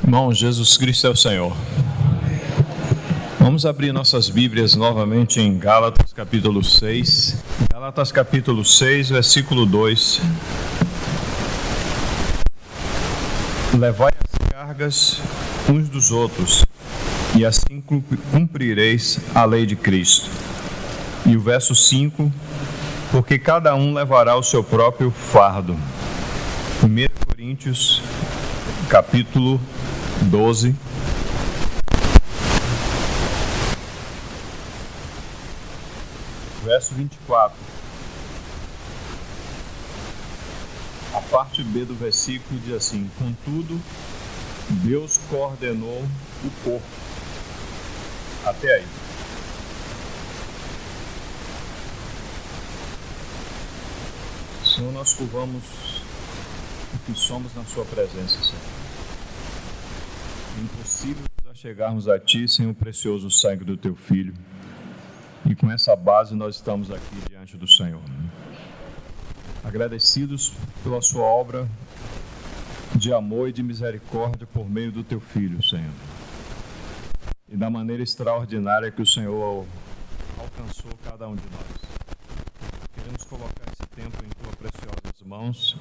Irmão, Jesus Cristo é o Senhor. Vamos abrir nossas Bíblias novamente em Gálatas capítulo 6. Gálatas capítulo 6, versículo 2. Levai as cargas uns dos outros, e assim cumprireis a lei de Cristo. E o verso 5, porque cada um levará o seu próprio fardo. 1 Coríntios capítulo 12. Verso 24. A parte B do versículo diz assim: contudo, Deus coordenou o corpo. Até aí. Senhor, nós curvamos o que somos na sua presença, Senhor. É impossível nós chegarmos a Ti sem o precioso sangue do Teu Filho. E com essa base nós estamos aqui diante do Senhor. Agradecidos pela Sua obra de amor e de misericórdia por meio do Teu Filho, Senhor. E da maneira extraordinária que o Senhor alcançou cada um de nós. Queremos colocar esse tempo em Tuas preciosas mãos,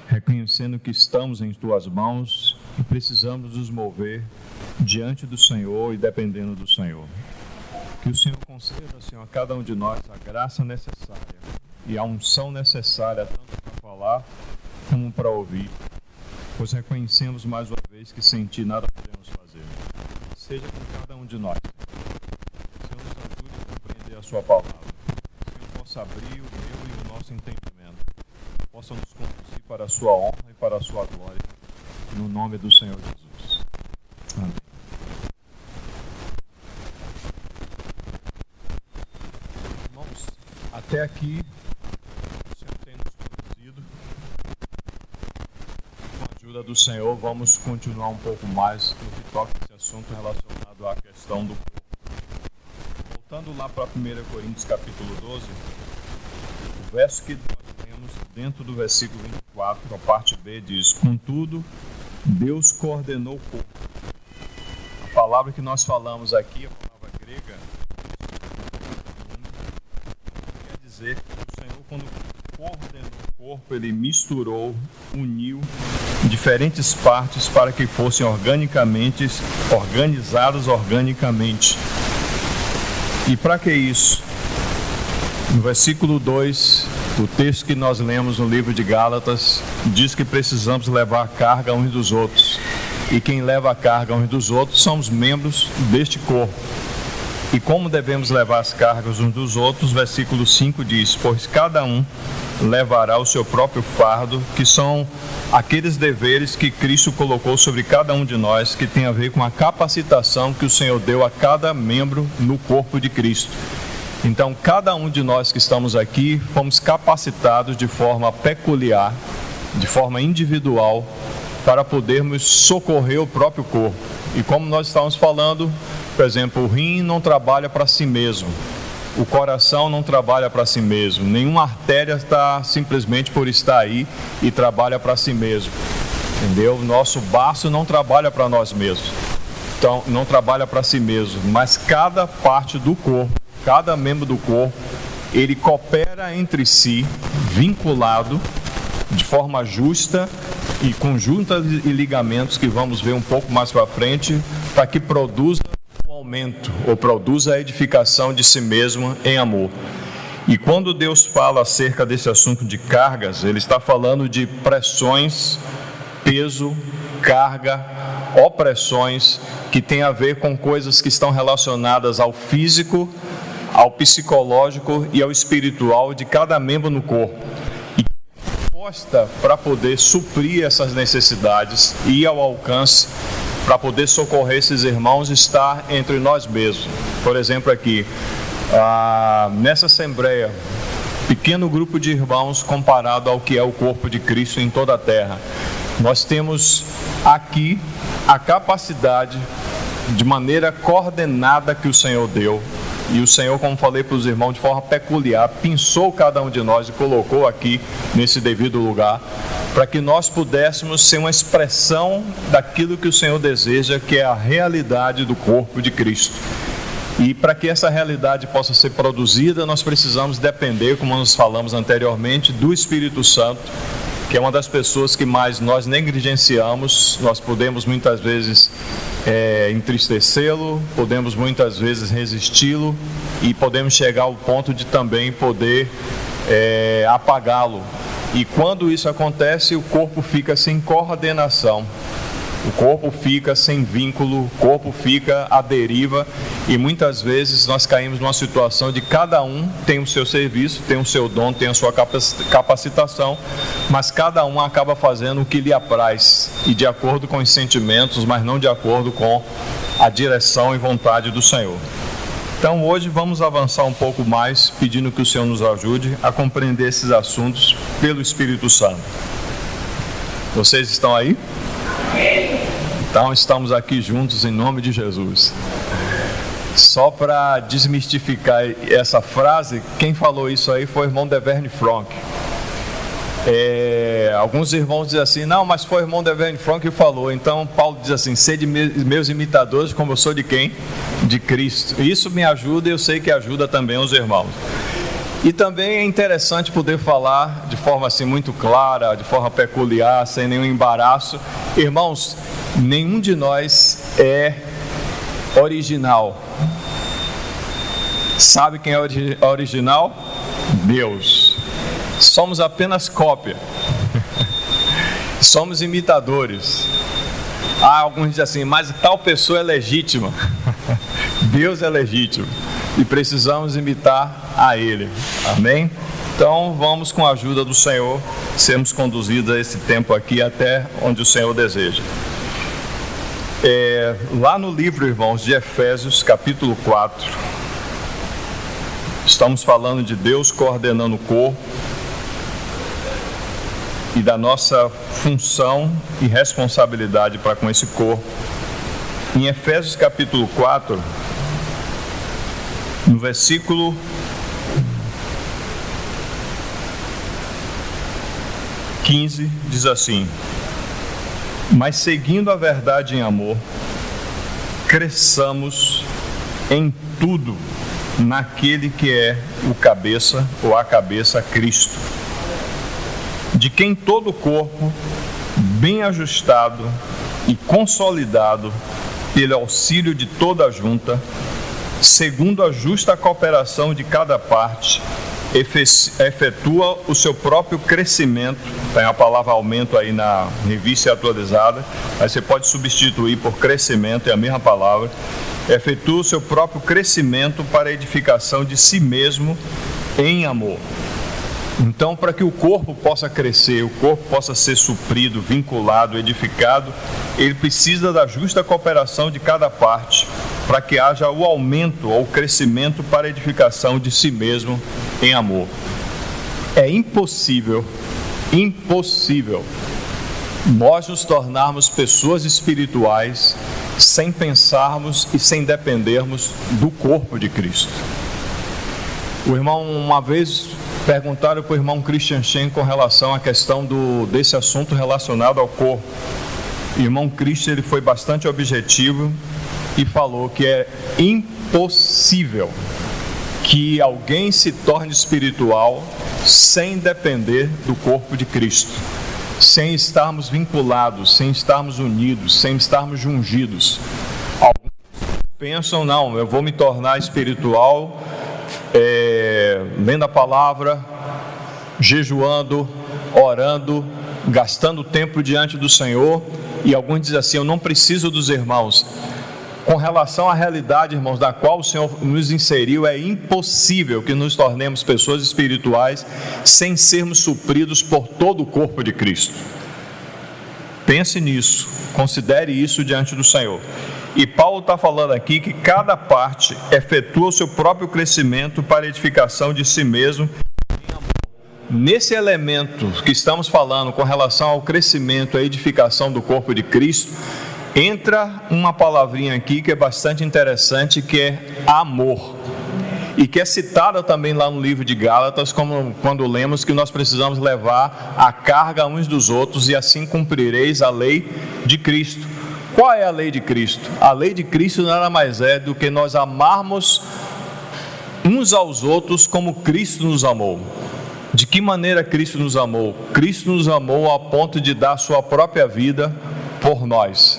reconhecendo que estamos em Tuas mãos e precisamos nos mover diante do Senhor e dependendo do Senhor. Que o Senhor conceda, Senhor, a cada um de nós a graça necessária e a unção necessária, tanto para falar como para ouvir, pois reconhecemos mais uma vez que sem Ti nada podemos fazer. Seja com cada um de nós. Senhor, nos ajude a compreender a Sua palavra. Que o Senhor possa abrir o meu e o nosso entendimento, possa nos conduzir para a Sua honra e para a Sua glória, no nome do Senhor Jesus. Amém. Irmãos, até aqui o Senhor tem nos conduzido. Com a ajuda do Senhor, vamos continuar um pouco mais no que toca esse assunto relacionado à questão do corpo. Voltando lá para 1 Coríntios capítulo 12, o verso que nós lemos dentro do versículo 24, a parte B diz: contudo, Deus coordenou o corpo. A palavra que nós falamos aqui, a palavra grega, quer dizer que o Senhor, quando coordenou o corpo, Ele misturou, uniu diferentes partes para que fossem organizadas organicamente. E para que isso? No versículo 2, o texto que nós lemos no livro de Gálatas, diz que precisamos levar a carga uns dos outros. E quem leva a carga uns dos outros são os membros deste corpo. E como devemos levar as cargas uns dos outros? Versículo 5 diz: pois cada um levará o seu próprio fardo, que são aqueles deveres que Cristo colocou sobre cada um de nós, que tem a ver com a capacitação que o Senhor deu a cada membro no corpo de Cristo. Então, cada um de nós que estamos aqui, fomos capacitados de forma peculiar, de forma individual, para podermos socorrer o próprio corpo. E como nós estávamos falando, por exemplo, o rim não trabalha para si mesmo, o coração não trabalha para si mesmo, nenhuma artéria está simplesmente por estar aí e trabalha para si mesmo, entendeu? O nosso baço não trabalha para nós mesmos, então não trabalha para si mesmo, mas cada parte do corpo, cada membro do corpo, ele coopera entre si, vinculado, de forma justa, e com juntas e ligamentos que vamos ver um pouco mais para frente, para que produza o aumento, ou produza a edificação de si mesmo em amor. E quando Deus fala acerca desse assunto de cargas, Ele está falando de pressões, peso, carga, opressões, que tem a ver com coisas que estão relacionadas ao físico, ao psicológico e ao espiritual de cada membro no corpo. E proposta para poder suprir essas necessidades e ir ao alcance, para poder socorrer esses irmãos, está entre nós mesmos. Por exemplo, aqui, nessa assembleia, pequeno grupo de irmãos comparado ao que é o corpo de Cristo em toda a terra, nós temos aqui a capacidade, de maneira coordenada que o Senhor deu, E o Senhor, como falei para os irmãos, de forma peculiar, pinçou cada um de nós e colocou aqui nesse devido lugar, para que nós pudéssemos ser uma expressão daquilo que o Senhor deseja, que é a realidade do corpo de Cristo. E para que essa realidade possa ser produzida, nós precisamos depender, como nós falamos anteriormente, do Espírito Santo, que é uma das pessoas que mais nós negligenciamos. Nós podemos muitas vezes entristecê-lo, podemos muitas vezes resisti-lo e podemos chegar ao ponto de também poder apagá-lo. E quando isso acontece, o corpo fica sem coordenação, o corpo fica sem vínculo, o corpo fica à deriva, e muitas vezes nós caímos numa situação de cada um tem o seu serviço, tem o seu dom, tem a sua capacitação, mas cada um acaba fazendo o que lhe apraz, e de acordo com os sentimentos, mas não de acordo com a direção e vontade do Senhor. Então hoje vamos avançar um pouco mais, pedindo que o Senhor nos ajude a compreender esses assuntos pelo Espírito Santo. Vocês estão aí? Então estamos aqui juntos em nome de Jesus. Só para desmistificar essa frase, quem falou isso aí foi o irmão Deverne Frank. Alguns irmãos dizem assim, não, mas foi o irmão Deverne Frank que falou. Então Paulo diz assim, sede meus imitadores como eu sou de quem? De Cristo. Isso me ajuda e eu sei que ajuda também os irmãos. E também é interessante poder falar de forma assim muito clara, de forma peculiar, sem nenhum embaraço. Irmãos, nenhum de nós é original. Sabe quem é original? Deus. Somos apenas cópia. Somos imitadores. Alguns dizem assim, mas tal pessoa é legítima. Deus é legítimo. E precisamos imitar a Ele. Amém? Então vamos, com a ajuda do Senhor, sermos conduzidos a esse tempo aqui até onde o Senhor deseja. Lá no livro, irmãos, de Efésios, capítulo 4, estamos falando de Deus coordenando o corpo e da nossa função e responsabilidade para com esse corpo. Em Efésios capítulo 4, no versículo 15, diz assim: mas seguindo a verdade em amor, cresçamos em tudo naquele que é o cabeça ou a cabeça, Cristo, de quem todo o corpo, bem ajustado e consolidado pelo auxílio de toda a junta, segundo a justa cooperação de cada parte, efetua o seu próprio crescimento. Tem a palavra aumento aí na revista atualizada, mas você pode substituir por crescimento, é a mesma palavra. Efetua o seu próprio crescimento para a edificação de si mesmo em amor. Então, para que o corpo possa crescer, o corpo possa ser suprido, vinculado, edificado, ele precisa da justa cooperação de cada parte, para que haja o aumento ou o crescimento para a edificação de si mesmo em amor. É impossível nós nos tornarmos pessoas espirituais sem pensarmos e sem dependermos do corpo de Cristo. O irmão, uma vez perguntaram para o irmão Christian Shen com relação à questão desse assunto relacionado ao corpo. O irmão Christian, ele foi bastante objetivo e falou que é impossível que alguém se torne espiritual sem depender do corpo de Cristo, sem estarmos vinculados, sem estarmos unidos, sem estarmos ungidos. Alguns pensam, não, eu vou me tornar espiritual lendo a palavra, jejuando, orando, gastando tempo diante do Senhor. E alguns dizem assim, eu não preciso dos irmãos. Com relação à realidade, irmãos, da qual o Senhor nos inseriu, é impossível que nos tornemos pessoas espirituais sem sermos supridos por todo o corpo de Cristo. Pense nisso, considere isso diante do Senhor. E Paulo está falando aqui que cada parte efetua o seu próprio crescimento para a edificação de si mesmo. Nesse elemento que estamos falando com relação ao crescimento e à edificação do corpo de Cristo, entra uma palavrinha aqui que é bastante interessante, que é amor. e que é citada também lá no livro de Gálatas, como quando lemos que nós precisamos levar a carga uns dos outros e assim cumprireis a lei de Cristo. Qual é a lei de Cristo? A lei de Cristo nada mais é do que nós amarmos uns aos outros como Cristo nos amou. De que maneira Cristo nos amou? Cristo nos amou ao ponto de dar sua própria vida por nós.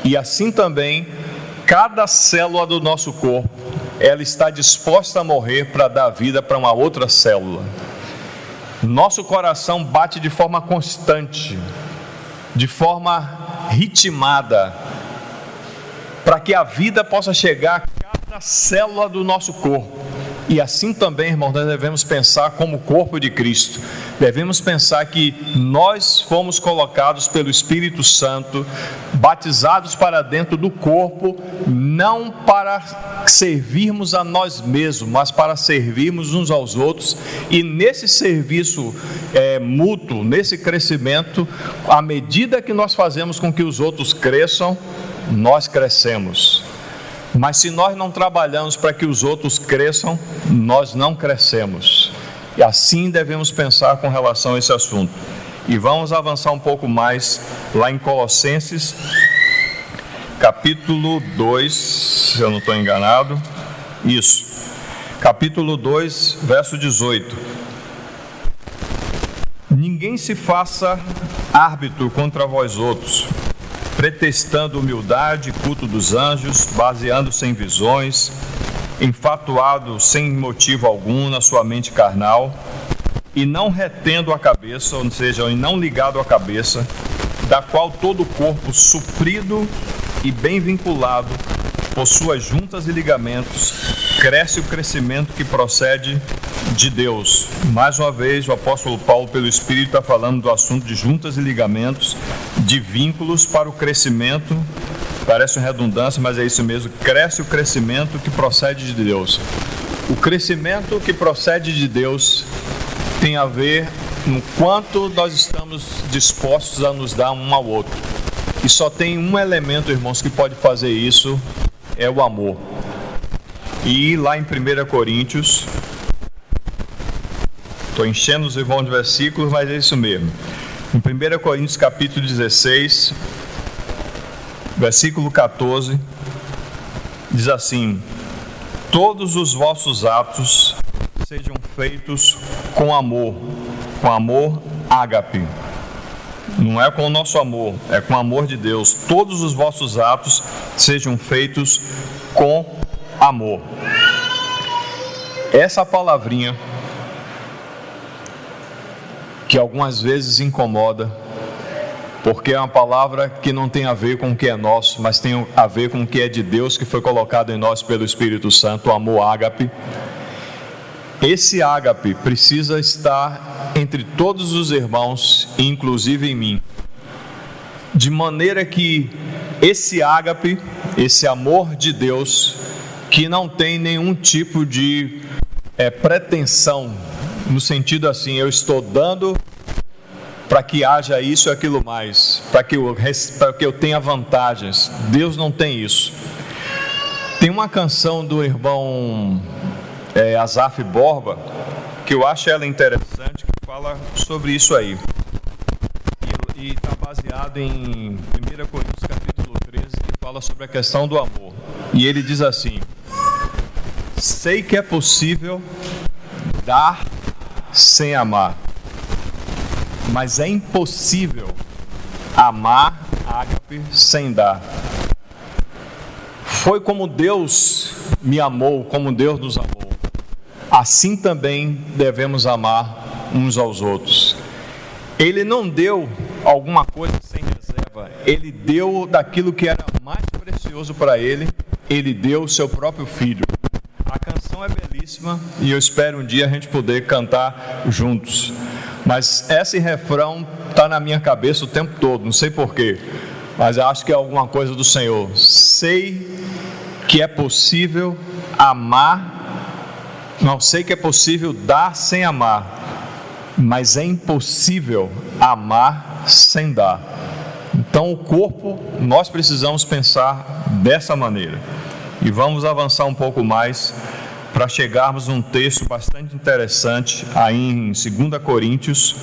E assim também, cada célula do nosso corpo, ela está disposta a morrer para dar vida para uma outra célula. Nosso coração bate de forma constante, de forma ritmada, para que a vida possa chegar a cada célula do nosso corpo. E assim também, irmãos, nós devemos pensar como corpo de Cristo. Devemos pensar que nós fomos colocados pelo Espírito Santo, batizados para dentro do corpo, não para servirmos a nós mesmos, mas para servirmos uns aos outros. E nesse serviço mútuo, nesse crescimento, à medida que nós fazemos com que os outros cresçam, nós crescemos. Mas se nós não trabalhamos para que os outros cresçam, nós não crescemos. E assim devemos pensar com relação a esse assunto. E vamos avançar um pouco mais lá em Colossenses, capítulo 2, se eu não estou enganado. Isso, capítulo 2, verso 18. Ninguém se faça árbitro contra vós outros, pretextando humildade, culto dos anjos, baseando-se em visões, enfatuado sem motivo algum na sua mente carnal, e não retendo a cabeça, ou seja, e não ligado à cabeça, da qual todo o corpo, suprido e bem vinculado, por suas juntas e ligamentos, cresce o crescimento que procede de Deus. Mais uma vez, o apóstolo Paulo, pelo Espírito, está falando do assunto de juntas e ligamentos, de vínculos para o crescimento. Parece uma redundância, mas é isso mesmo. Cresce o crescimento que procede de Deus. O crescimento que procede de Deus tem a ver no quanto nós estamos dispostos a nos dar um ao outro. E só tem um elemento, irmãos, que pode fazer isso, é o amor. E lá em 1 Coríntios, estou enchendo os irmãos de versículos, mas é isso mesmo. Em 1 Coríntios capítulo 16, versículo 14, diz assim: todos os vossos atos sejam feitos com amor ágape. Não é com o nosso amor, é com o amor de Deus. Todos os vossos atos sejam feitos com amor. Essa palavrinha, que algumas vezes incomoda, porque é uma palavra que não tem a ver com o que é nosso, mas tem a ver com o que é de Deus, que foi colocado em nós pelo Espírito Santo, o amor ágape. Esse ágape precisa estar entre todos os irmãos, inclusive em mim, de maneira que esse ágape, esse amor de Deus, que não tem nenhum tipo de pretensão, no sentido assim, eu estou dando para que haja isso e aquilo mais, para que eu tenha vantagens. Deus não tem isso. Tem uma canção do irmão Asaf Borba, que eu acho ela interessante, que fala sobre isso aí. E está baseado em 1 Coríntios capítulo 13, que fala sobre a questão do amor. E ele diz assim: sei que é possível dar sem amar, mas é impossível amar ágape sem dar. Foi como Deus me amou, como Deus nos amou, assim também devemos amar uns aos outros. Ele não deu alguma coisa sem reserva, ele deu daquilo que era mais precioso para ele, ele deu o seu próprio filho. A canção é belíssima e eu espero um dia a gente poder cantar juntos, mas esse refrão está na minha cabeça o tempo todo, não sei porquê, mas acho que é alguma coisa do Senhor. Sei que é possível amar, não sei que é possível dar sem amar, mas é impossível amar sem dar. Então o corpo, nós precisamos pensar dessa maneira. E vamos avançar um pouco mais para chegarmos a um texto bastante interessante aí em 2 Coríntios,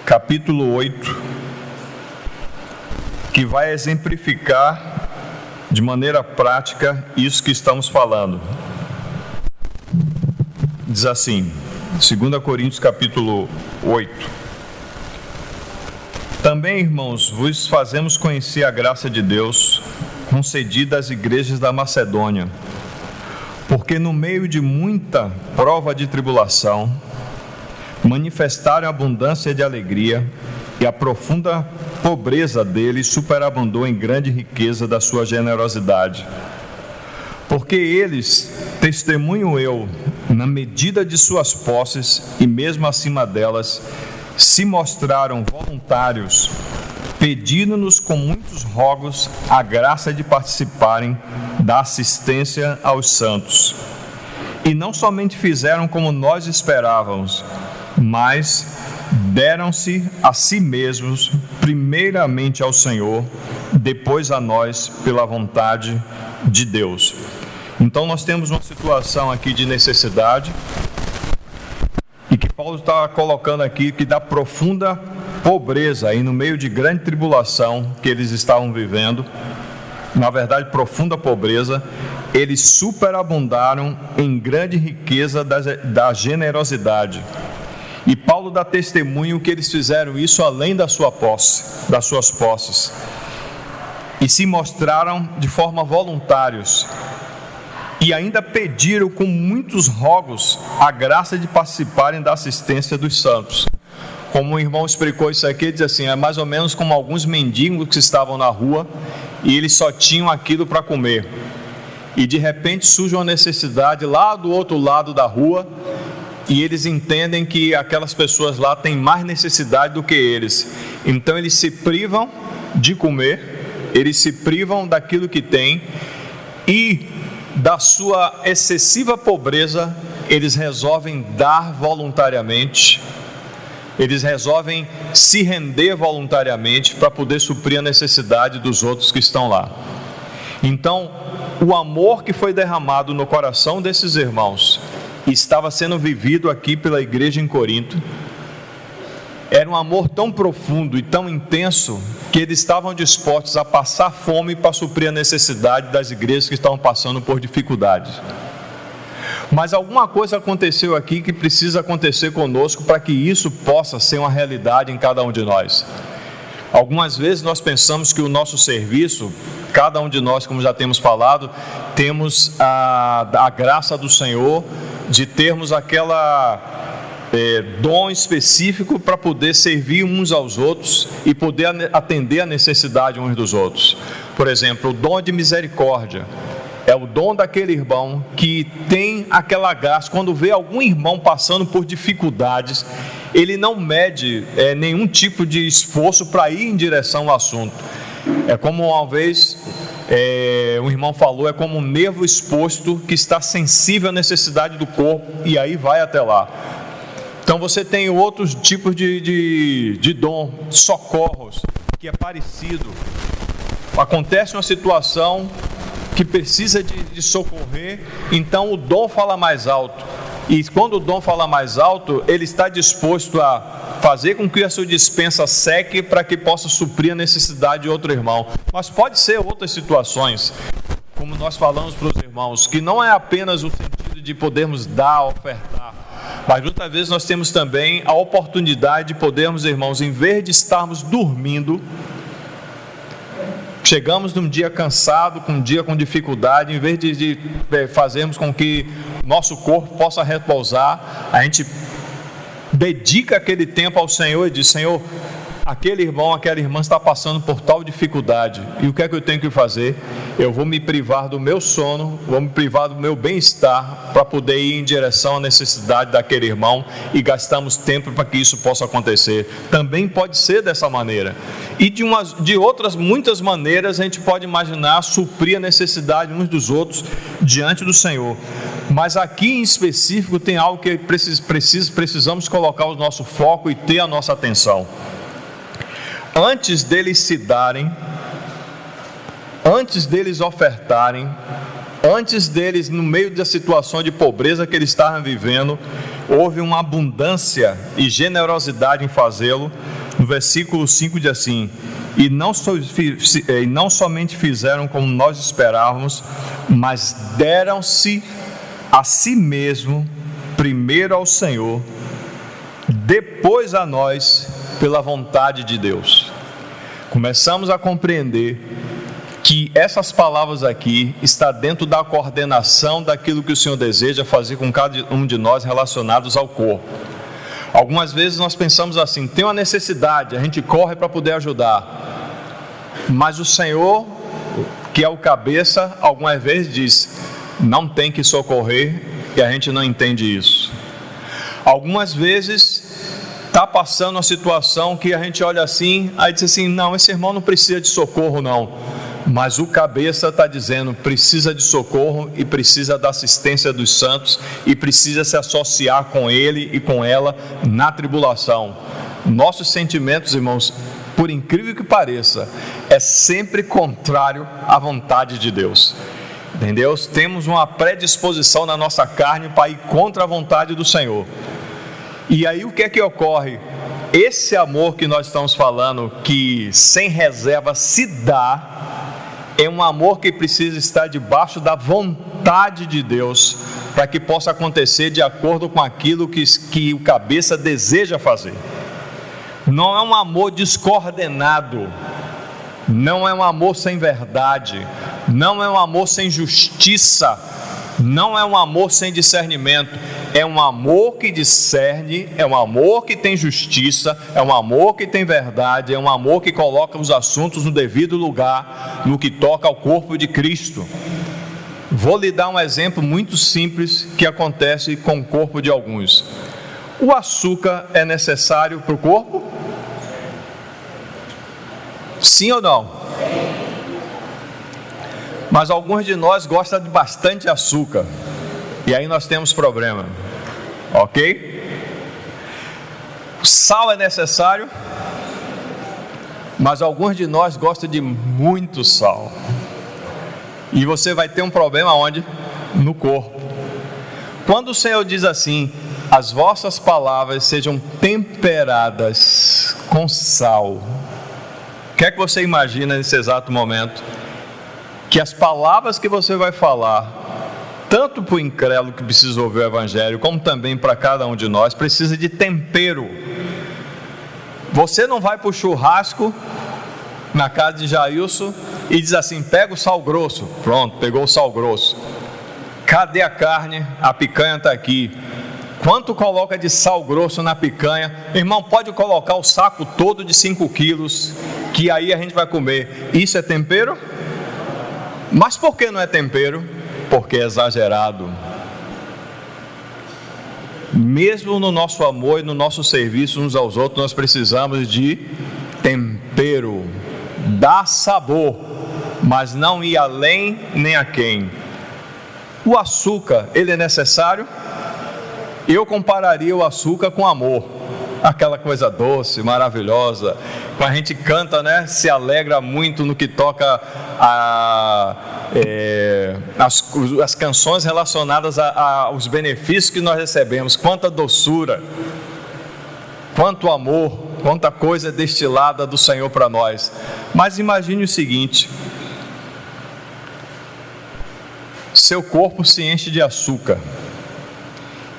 capítulo 8, que vai exemplificar de maneira prática isso que estamos falando. Diz assim, 2 Coríntios capítulo 8: Também, irmãos, vos fazemos conhecer a graça de Deus concedida às igrejas da Macedônia, porque no meio de muita prova de tribulação manifestaram abundância de alegria, e a profunda pobreza deles superabundou em grande riqueza da sua generosidade. Porque eles, testemunho eu, na medida de suas posses e mesmo acima delas, se mostraram voluntários, pedindo-nos com muitos rogos a graça de participarem da assistência aos santos. E não somente fizeram como nós esperávamos, mas deram-se a si mesmos, primeiramente ao Senhor, depois a nós, pela vontade de Deus. Então nós temos uma situação aqui de necessidade, e que Paulo está colocando aqui, que da profunda pobreza, e no meio de grande tribulação que eles estavam vivendo, na verdade profunda pobreza, eles superabundaram em grande riqueza da generosidade. E Paulo dá testemunho que eles fizeram isso além da sua posse, das suas posses, e se mostraram de forma voluntários, e ainda pediram com muitos rogos a graça de participarem da assistência dos santos. Como o irmão explicou isso aqui, ele diz assim, é mais ou menos como alguns mendigos que estavam na rua e eles só tinham aquilo para comer, e de repente surge uma necessidade lá do outro lado da rua, e eles entendem que aquelas pessoas lá têm mais necessidade do que eles, então eles se privam de comer, eles se privam daquilo que têm, e da sua excessiva pobreza eles resolvem dar voluntariamente, eles resolvem se render voluntariamente para poder suprir a necessidade dos outros que estão lá. Então, o amor que foi derramado no coração desses irmãos estava sendo vivido aqui pela igreja em Corinto. Era um amor tão profundo e tão intenso que eles estavam dispostos a passar fome para suprir a necessidade das igrejas que estavam passando por dificuldades. Mas alguma coisa aconteceu aqui que precisa acontecer conosco para que isso possa ser uma realidade em cada um de nós. Algumas vezes nós pensamos que o nosso serviço, cada um de nós, como já temos falado, temos a graça do Senhor de termos dom específico para poder servir uns aos outros e poder atender a necessidade uns dos outros. Por exemplo, o dom de misericórdia é o dom daquele irmão que tem aquela graça. Quando vê algum irmão passando por dificuldades, ele não mede nenhum tipo de esforço para ir em direção ao assunto. É como uma vez um irmão falou, é como um nervo exposto que está sensível à necessidade do corpo e aí vai até lá. Então você tem outros tipos de dom, socorros, que é parecido. Acontece uma situação que precisa de socorrer, então o dom fala mais alto. E quando o dom fala mais alto, ele está disposto a fazer com que a sua dispensa seque para que possa suprir a necessidade de outro irmão. Mas pode ser outras situações, como nós falamos para os irmãos, que não é apenas o sentido de podermos dar, ofertar, mas muitas vezes nós temos também a oportunidade de podermos, irmãos, em vez de estarmos dormindo, chegamos num dia cansado, um dia com dificuldade, em vez de fazermos com que nosso corpo possa repousar, a gente dedica aquele tempo ao Senhor e diz: Senhor, aquele irmão, aquela irmã está passando por tal dificuldade, e o que é que eu tenho que fazer? Eu vou me privar do meu sono, vou me privar do meu bem-estar para poder ir em direção à necessidade daquele irmão, e gastamos tempo para que isso possa acontecer. Também pode ser dessa maneira, e de outras muitas maneiras a gente pode imaginar suprir a necessidade uns dos outros diante do Senhor. Mas aqui em específico tem algo que precisamos colocar o nosso foco e ter a nossa atenção. Antes deles se darem, antes deles ofertarem, antes deles, no meio da situação de pobreza que eles estavam vivendo, houve uma abundância e generosidade em fazê-lo. No versículo 5 diz assim: e não somente fizeram como nós esperávamos, mas deram-se a si mesmo, primeiro ao Senhor, depois a nós, pela vontade de Deus. Começamos a compreender que essas palavras aqui estão dentro da coordenação daquilo que o Senhor deseja fazer com cada um de nós relacionados ao corpo. Algumas vezes nós pensamos assim: tem uma necessidade, a gente corre para poder ajudar, mas o Senhor, que é o cabeça, algumas vezes diz: não tem que socorrer, e a gente não entende isso. Algumas vezes está passando uma situação que a gente olha assim, aí diz assim: não, esse irmão não precisa de socorro não, mas o cabeça está dizendo: precisa de socorro e precisa da assistência dos santos e precisa se associar com ele e com ela na tribulação. Nossos sentimentos, irmãos, por incrível que pareça, é sempre contrário à vontade de Deus. Entendeu? Temos uma predisposição na nossa carne para ir contra a vontade do Senhor. E aí o que é que ocorre? Esse amor que nós estamos falando, que sem reserva se dá, é um amor que precisa estar debaixo da vontade de Deus, para que possa acontecer de acordo com aquilo que o cabeça deseja fazer. Não é um amor descoordenado, não é um amor sem verdade, não é um amor sem justiça, não é um amor sem discernimento. É um amor que discerne, é um amor que tem justiça, é um amor que tem verdade, é um amor que coloca os assuntos no devido lugar, no que toca ao corpo de Cristo. Vou lhe dar um exemplo muito simples que acontece com o corpo de alguns. O açúcar é necessário para o corpo? Sim ou não? Mas alguns de nós gostam de bastante açúcar, e aí nós temos problema, ok? Sal é necessário, mas alguns de nós gostam de muito sal, e você vai ter um problema onde? No corpo. Quando o Senhor diz assim: as vossas palavras sejam temperadas com sal, o que é que você imagina nesse exato momento? Que as palavras que você vai falar, tanto para o incrédulo que precisa ouvir o Evangelho, como também para cada um de nós, precisa de tempero. Você não vai para o churrasco na casa de Jailson e diz assim: pega o sal grosso. Pronto, pegou o sal grosso. Cadê a carne? A picanha está aqui. Quanto coloca de sal grosso na picanha? Irmão, pode colocar o saco todo de 5 quilos, que aí a gente vai comer. Isso é tempero? Mas por que não é tempero? Porque é exagerado. Mesmo no nosso amor e no nosso serviço uns aos outros, nós precisamos de tempero, dar sabor, mas não ir além nem a quem. O açúcar, ele é necessário? Eu compararia o açúcar com amor, aquela coisa doce, maravilhosa. Quando a gente canta, né, se alegra muito no que toca as canções relacionadas aos benefícios que nós recebemos. Quanta doçura, quanto amor, quanta coisa destilada do Senhor para nós. Mas imagine o seguinte: seu corpo se enche de açúcar,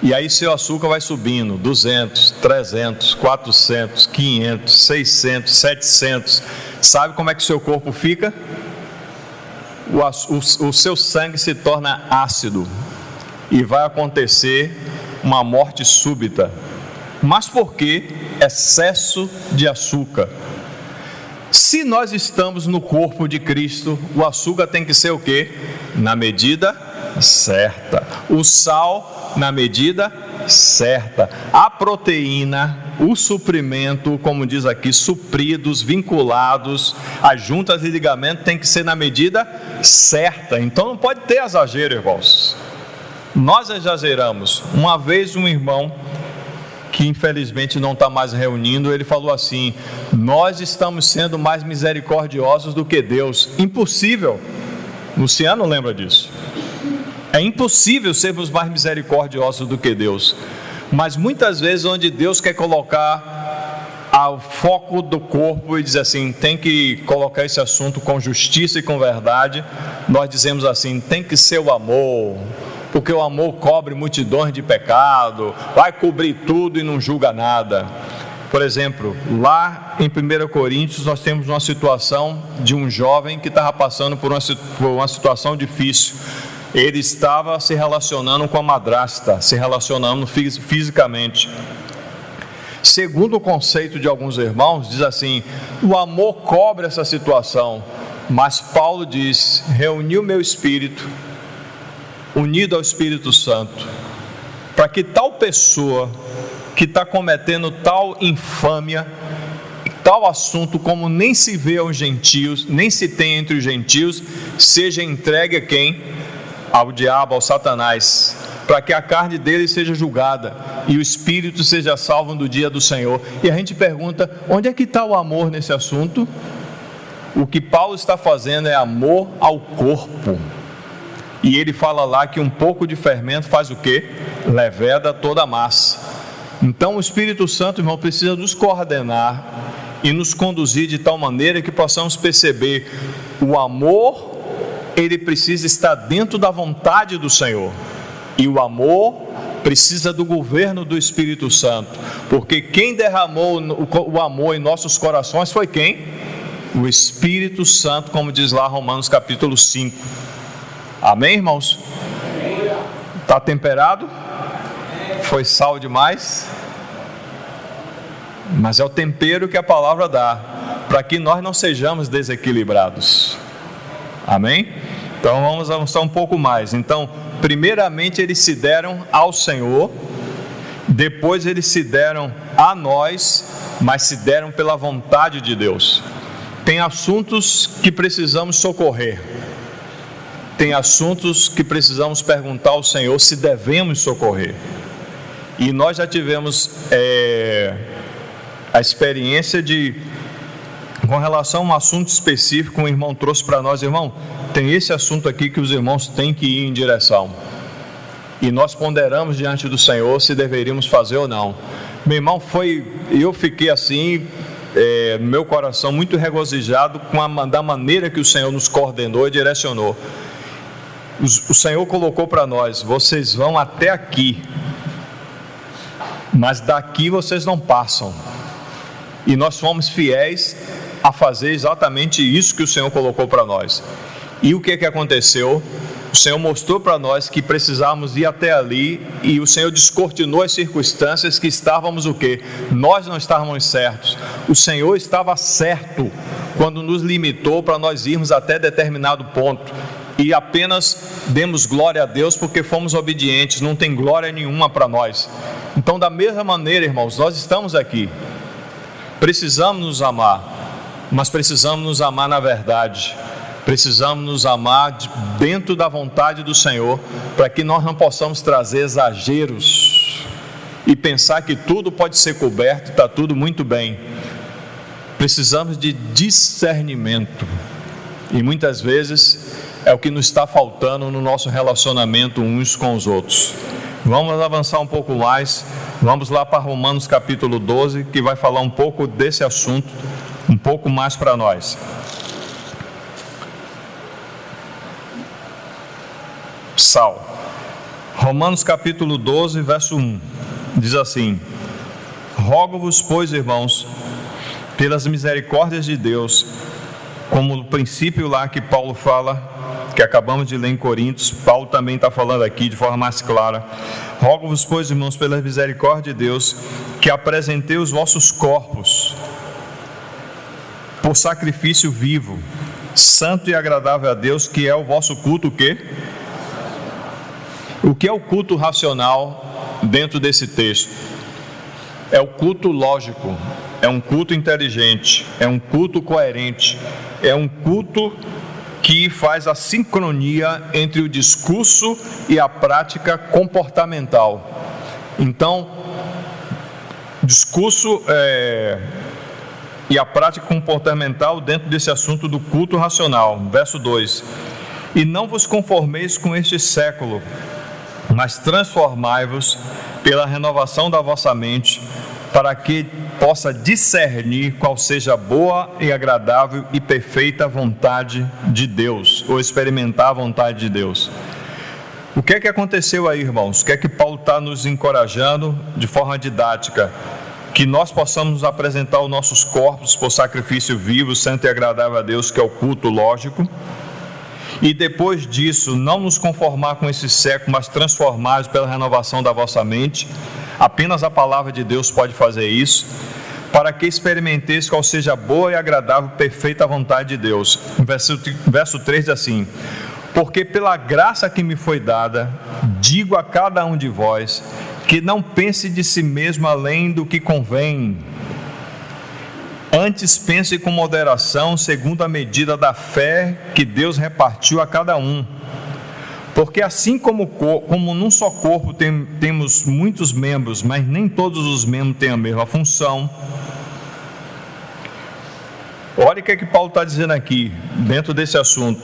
e aí seu açúcar vai subindo, 200, 300, 400, 500, 600, 700. Sabe como é que o seu corpo fica? O seu sangue se torna ácido e vai acontecer uma morte súbita. Mas por que excesso de açúcar? Se nós estamos no corpo de Cristo, o açúcar tem que ser o quê? Na medida certa. O sal na medida certa. A proteína, o suprimento, como diz aqui, supridos, vinculados, as juntas e ligamentos tem que ser na medida certa. Então não pode ter exagero, irmãos. Nós exageramos. Uma vez um irmão que infelizmente não está mais reunindo, ele falou assim: nós estamos sendo mais misericordiosos do que Deus. Impossível. Luciano lembra disso. É impossível sermos mais misericordiosos do que Deus. Mas muitas vezes onde Deus quer colocar o foco do corpo e dizer assim, tem que colocar esse assunto com justiça e com verdade, nós dizemos assim, tem que ser o amor, porque o amor cobre multidões de pecado, vai cobrir tudo e não julga nada. Por exemplo, lá em 1 Coríntios nós temos uma situação de um jovem que estava passando por uma situação difícil. Ele estava se relacionando com a madrasta, se relacionando fisicamente. Segundo o conceito de alguns irmãos, diz assim, o amor cobre essa situação, mas Paulo diz, reuniu meu espírito, unido ao Espírito Santo, para que tal pessoa que está cometendo tal infâmia, tal assunto como nem se vê aos gentios, nem se tem entre os gentios, seja entregue a quem? Ao diabo, ao Satanás, para que a carne dele seja julgada e o espírito seja salvo no dia do Senhor. E a gente pergunta, onde é que está o amor nesse assunto? O que Paulo está fazendo é amor ao corpo. E ele fala lá que um pouco de fermento faz o quê? Leveda toda a massa. Então o Espírito Santo, irmão, precisa nos coordenar e nos conduzir de tal maneira que possamos perceber o amor. Ele precisa estar dentro da vontade do Senhor, e o amor precisa do governo do Espírito Santo, porque quem derramou o amor em nossos corações foi quem? O Espírito Santo, como diz lá Romanos capítulo 5. Amém, irmãos? Está temperado? Foi sal demais? Mas é o tempero que a palavra dá, para que nós não sejamos desequilibrados. Amém? Então vamos avançar um pouco mais. Então, primeiramente eles se deram ao Senhor, depois eles se deram a nós, mas se deram pela vontade de Deus. Tem assuntos que precisamos socorrer, tem assuntos que precisamos perguntar ao Senhor se devemos socorrer. E nós já tivemos a experiência de, com relação a um assunto específico, um irmão trouxe para nós, irmão, tem esse assunto aqui que os irmãos têm que ir em direção. E nós ponderamos diante do Senhor se deveríamos fazer ou não. Meu irmão, eu fiquei assim, no meu coração muito regozijado da maneira que o Senhor nos coordenou e direcionou. O Senhor colocou para nós, vocês vão até aqui, mas daqui vocês não passam. E nós fomos fiéis a fazer exatamente isso que o Senhor colocou para nós. E o que aconteceu? O Senhor mostrou para nós que precisávamos ir até ali, e o Senhor descortinou as circunstâncias que estávamos o quê? Nós não estávamos certos. O Senhor estava certo quando nos limitou para nós irmos até determinado ponto. E apenas demos glória a Deus porque fomos obedientes, não tem glória nenhuma para nós. Então, da mesma maneira, irmãos, nós estamos aqui. Precisamos nos amar, mas precisamos nos amar na verdade. Precisamos nos amar dentro da vontade do Senhor, para que nós não possamos trazer exageros e pensar que tudo pode ser coberto, está tudo muito bem. Precisamos de discernimento, e muitas vezes é o que nos está faltando no nosso relacionamento uns com os outros. Vamos avançar um pouco mais, vamos lá para Romanos capítulo 12, que vai falar um pouco desse assunto, um pouco mais para nós. Sal. Romanos capítulo 12, verso 1, diz assim: rogo-vos, pois, irmãos, pelas misericórdias de Deus, como no princípio lá que Paulo fala, que acabamos de ler em Coríntios, Paulo também está falando aqui de forma mais clara. Rogo-vos, pois, irmãos, pela misericórdia de Deus, que apresentei os vossos corpos por sacrifício vivo, santo e agradável a Deus, que é o vosso culto, o quê? O que é o culto racional dentro desse texto? É o culto lógico, é um culto inteligente, é um culto coerente, é um culto que faz a sincronia entre o discurso e a prática comportamental. Então, discurso e a prática comportamental dentro desse assunto do culto racional. Verso 2: e não vos conformeis com este século, mas transformai-vos pela renovação da vossa mente, para que possa discernir qual seja a boa e agradável e perfeita vontade de Deus, ou experimentar a vontade de Deus. O que é que aconteceu aí, irmãos? O que é que Paulo está nos encorajando de forma didática? Que nós possamos apresentar os nossos corpos por sacrifício vivo, santo e agradável a Deus, que é o culto lógico. E depois disso, não nos conformar com esse século, mas transformar pela renovação da vossa mente. Apenas a palavra de Deus pode fazer isso, para que experimenteis qual seja a boa e agradável, perfeita vontade de Deus. Verso 3 diz assim: porque pela graça que me foi dada, digo a cada um de vós, que não pense de si mesmo além do que convém. Antes pense com moderação, segundo a medida da fé que Deus repartiu a cada um. Porque assim como num só corpo temos muitos membros, mas nem todos os membros têm a mesma função. Olha o que é que Paulo está dizendo aqui, dentro desse assunto.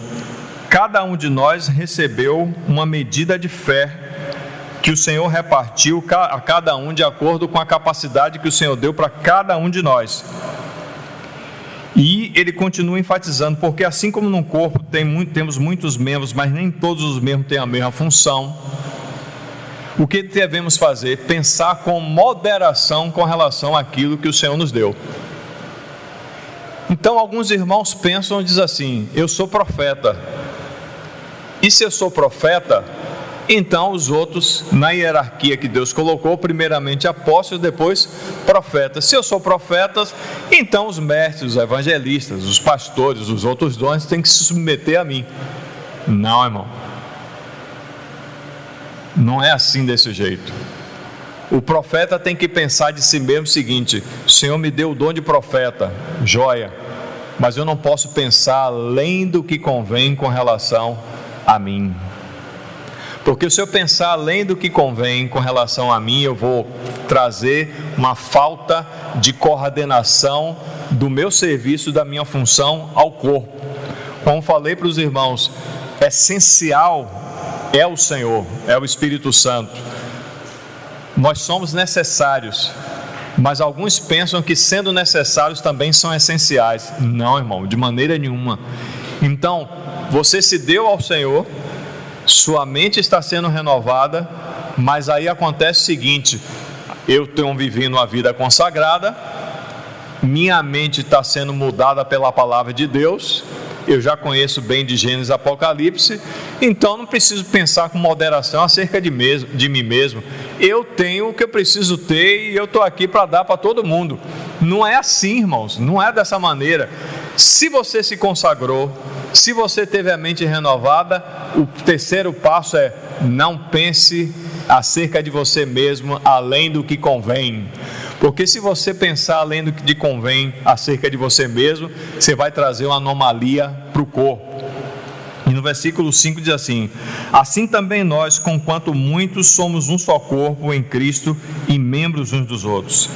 Cada um de nós recebeu uma medida de fé que o Senhor repartiu a cada um de acordo com a capacidade que o Senhor deu para cada um de nós. E ele continua enfatizando, porque assim como num corpo temos muitos membros, mas nem todos os membros têm a mesma função. O que devemos fazer? Pensar com moderação com relação àquilo que o Senhor nos deu. Então alguns irmãos pensam e dizem assim: eu sou profeta. E se eu sou profeta, então os outros, na hierarquia que Deus colocou, primeiramente apóstolos, depois profetas. Se eu sou profeta, então os mestres, os evangelistas, os pastores, os outros dons têm que se submeter a mim. Não, irmão. Não é assim desse jeito. O profeta tem que pensar de si mesmo o seguinte: o Senhor me deu o dom de profeta, joia, mas eu não posso pensar além do que convém com relação a mim. Porque se eu pensar além do que convém com relação a mim, eu vou trazer uma falta de coordenação do meu serviço, da minha função ao corpo. Como falei para os irmãos, essencial é o Senhor, é o Espírito Santo. Nós somos necessários, mas alguns pensam que sendo necessários também são essenciais. Não, irmão, de maneira nenhuma. Então, você se deu ao Senhor, sua mente está sendo renovada, mas aí acontece o seguinte: eu estou vivendo uma vida consagrada, minha mente está sendo mudada pela palavra de Deus, eu já conheço bem de Gênesis e Apocalipse, então não preciso pensar com moderação acerca de mim mesmo. Eu tenho o que eu preciso ter e eu estou aqui para dar para todo mundo. Não é assim, irmãos, não é dessa maneira. Se você se consagrou, se você teve a mente renovada, o terceiro passo é: não pense acerca de você mesmo além do que convém. Porque se você pensar além do que convém acerca de você mesmo, você vai trazer uma anomalia para o corpo. E no versículo 5 diz assim: assim também nós, conquanto muitos, somos um só corpo em Cristo e membros uns dos outros.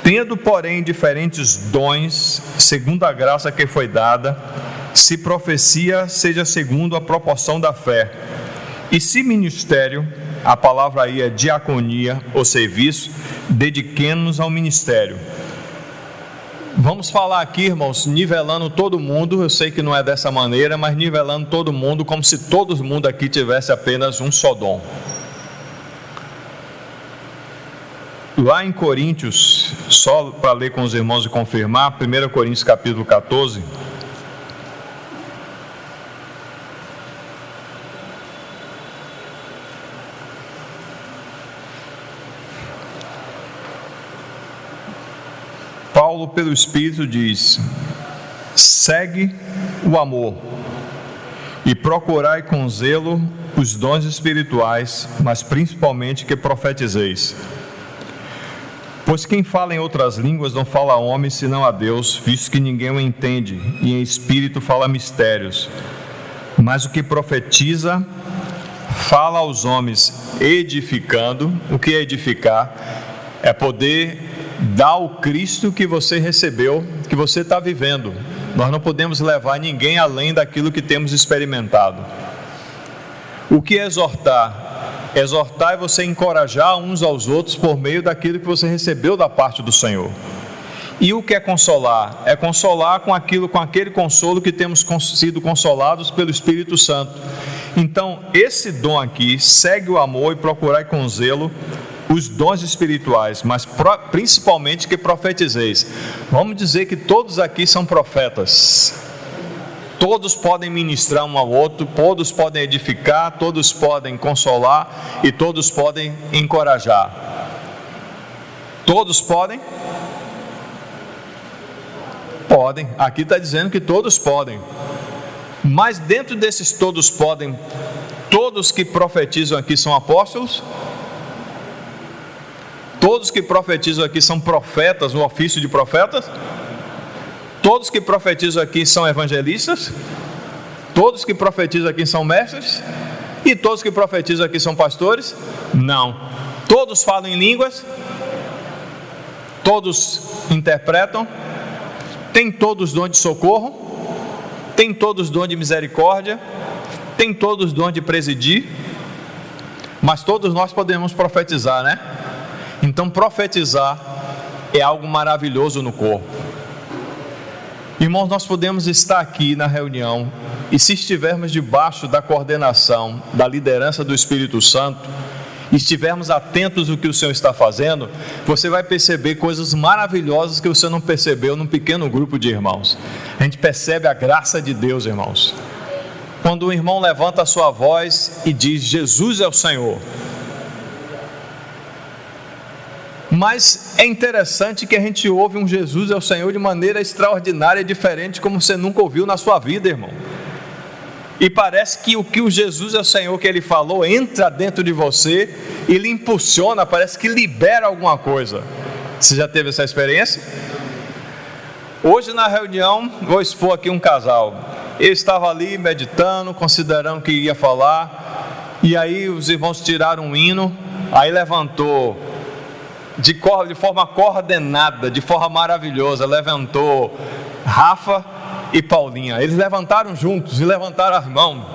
Tendo, porém, diferentes dons, segundo a graça que foi dada, se profecia, seja segundo a proporção da fé. E se ministério, a palavra aí é diaconia ou serviço, dediquemos-nos ao ministério. Vamos falar aqui, irmãos, nivelando todo mundo. Eu sei que não é dessa maneira, mas nivelando todo mundo, como se todo mundo aqui tivesse apenas um só dom. Lá em Coríntios, só para ler com os irmãos e confirmar, 1 Coríntios capítulo 14, Paulo, pelo Espírito, diz: segue o amor e procurai com zelo os dons espirituais, mas principalmente que profetizeis. Pois quem fala em outras línguas não fala a homem senão a Deus, visto que ninguém o entende, e em espírito fala mistérios. Mas o que profetiza fala aos homens edificando. O que é edificar? É poder dá ao Cristo que você recebeu, que você está vivendo. Nós não podemos levar ninguém além daquilo que temos experimentado. O que é exortar? Exortar é você encorajar uns aos outros por meio daquilo que você recebeu da parte do Senhor. E o que é consolar? É consolar com aquele consolo que temos sido consolados pelo Espírito Santo. Então, esse dom aqui segue o amor e procurai com zelo os dons espirituais, mas principalmente que profetizeis. Vamos dizer que todos aqui são profetas. Todos podem ministrar um ao outro, todos podem edificar, todos podem consolar e todos podem encorajar. Todos podem? Podem. Aqui está dizendo que todos podem. Mas dentro desses todos podem, todos que profetizam aqui são apóstolos? Todos que profetizam aqui são profetas, no ofício de profetas? Todos que profetizam aqui são evangelistas? Todos que profetizam aqui são mestres? E todos que profetizam aqui são pastores? Não. Todos falam em línguas? Todos interpretam? Tem todos dom de socorro? Tem todos dom de misericórdia? Tem todos dom de presidir? Mas todos nós podemos profetizar, né? Então profetizar é algo maravilhoso no corpo. Irmãos, nós podemos estar aqui na reunião e se estivermos debaixo da coordenação, da liderança do Espírito Santo, e estivermos atentos ao que o Senhor está fazendo, você vai perceber coisas maravilhosas que você não percebeu num pequeno grupo de irmãos. A gente percebe a graça de Deus, irmãos. Quando o irmão levanta a sua voz e diz: Jesus é o Senhor. Mas é interessante que a gente ouve um Jesus é o Senhor de maneira extraordinária e diferente, como você nunca ouviu na sua vida, irmão. E parece que o Jesus é o Senhor que ele falou entra dentro de você e lhe impulsiona, parece que libera alguma coisa. Você já teve essa experiência? Hoje na reunião, vou expor aqui um casal. Eu estava ali meditando, considerando o que ia falar, e aí os irmãos tiraram um hino, aí levantou de forma coordenada, de forma maravilhosa, levantou Rafa e Paulinha. Eles levantaram juntos e levantaram as mãos.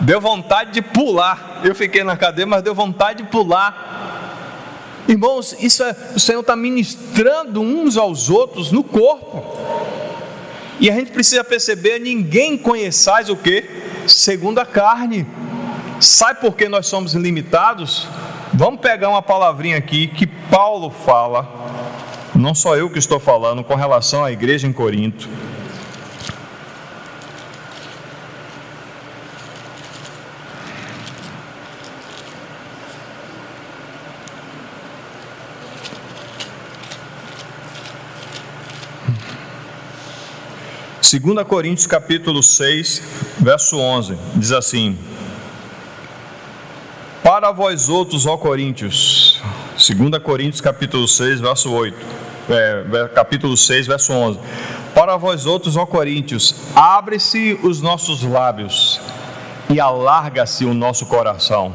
Deu vontade de pular. Eu fiquei na cadeira, mas deu vontade de pular. Irmãos, isso o Senhor está ministrando uns aos outros no corpo. E a gente precisa perceber: ninguém conheçais o que? Segundo a carne. Sabe por que nós somos limitados? Vamos pegar uma palavrinha aqui que Paulo fala, não só eu que estou falando, com relação à igreja em Corinto. Segunda Coríntios capítulo 6, verso 11, diz assim: para vós outros, ó Coríntios, 2 Coríntios capítulo 6, verso 8, capítulo 6, verso 11, para vós outros, ó Coríntios, abre-se os nossos lábios e alarga-se o nosso coração.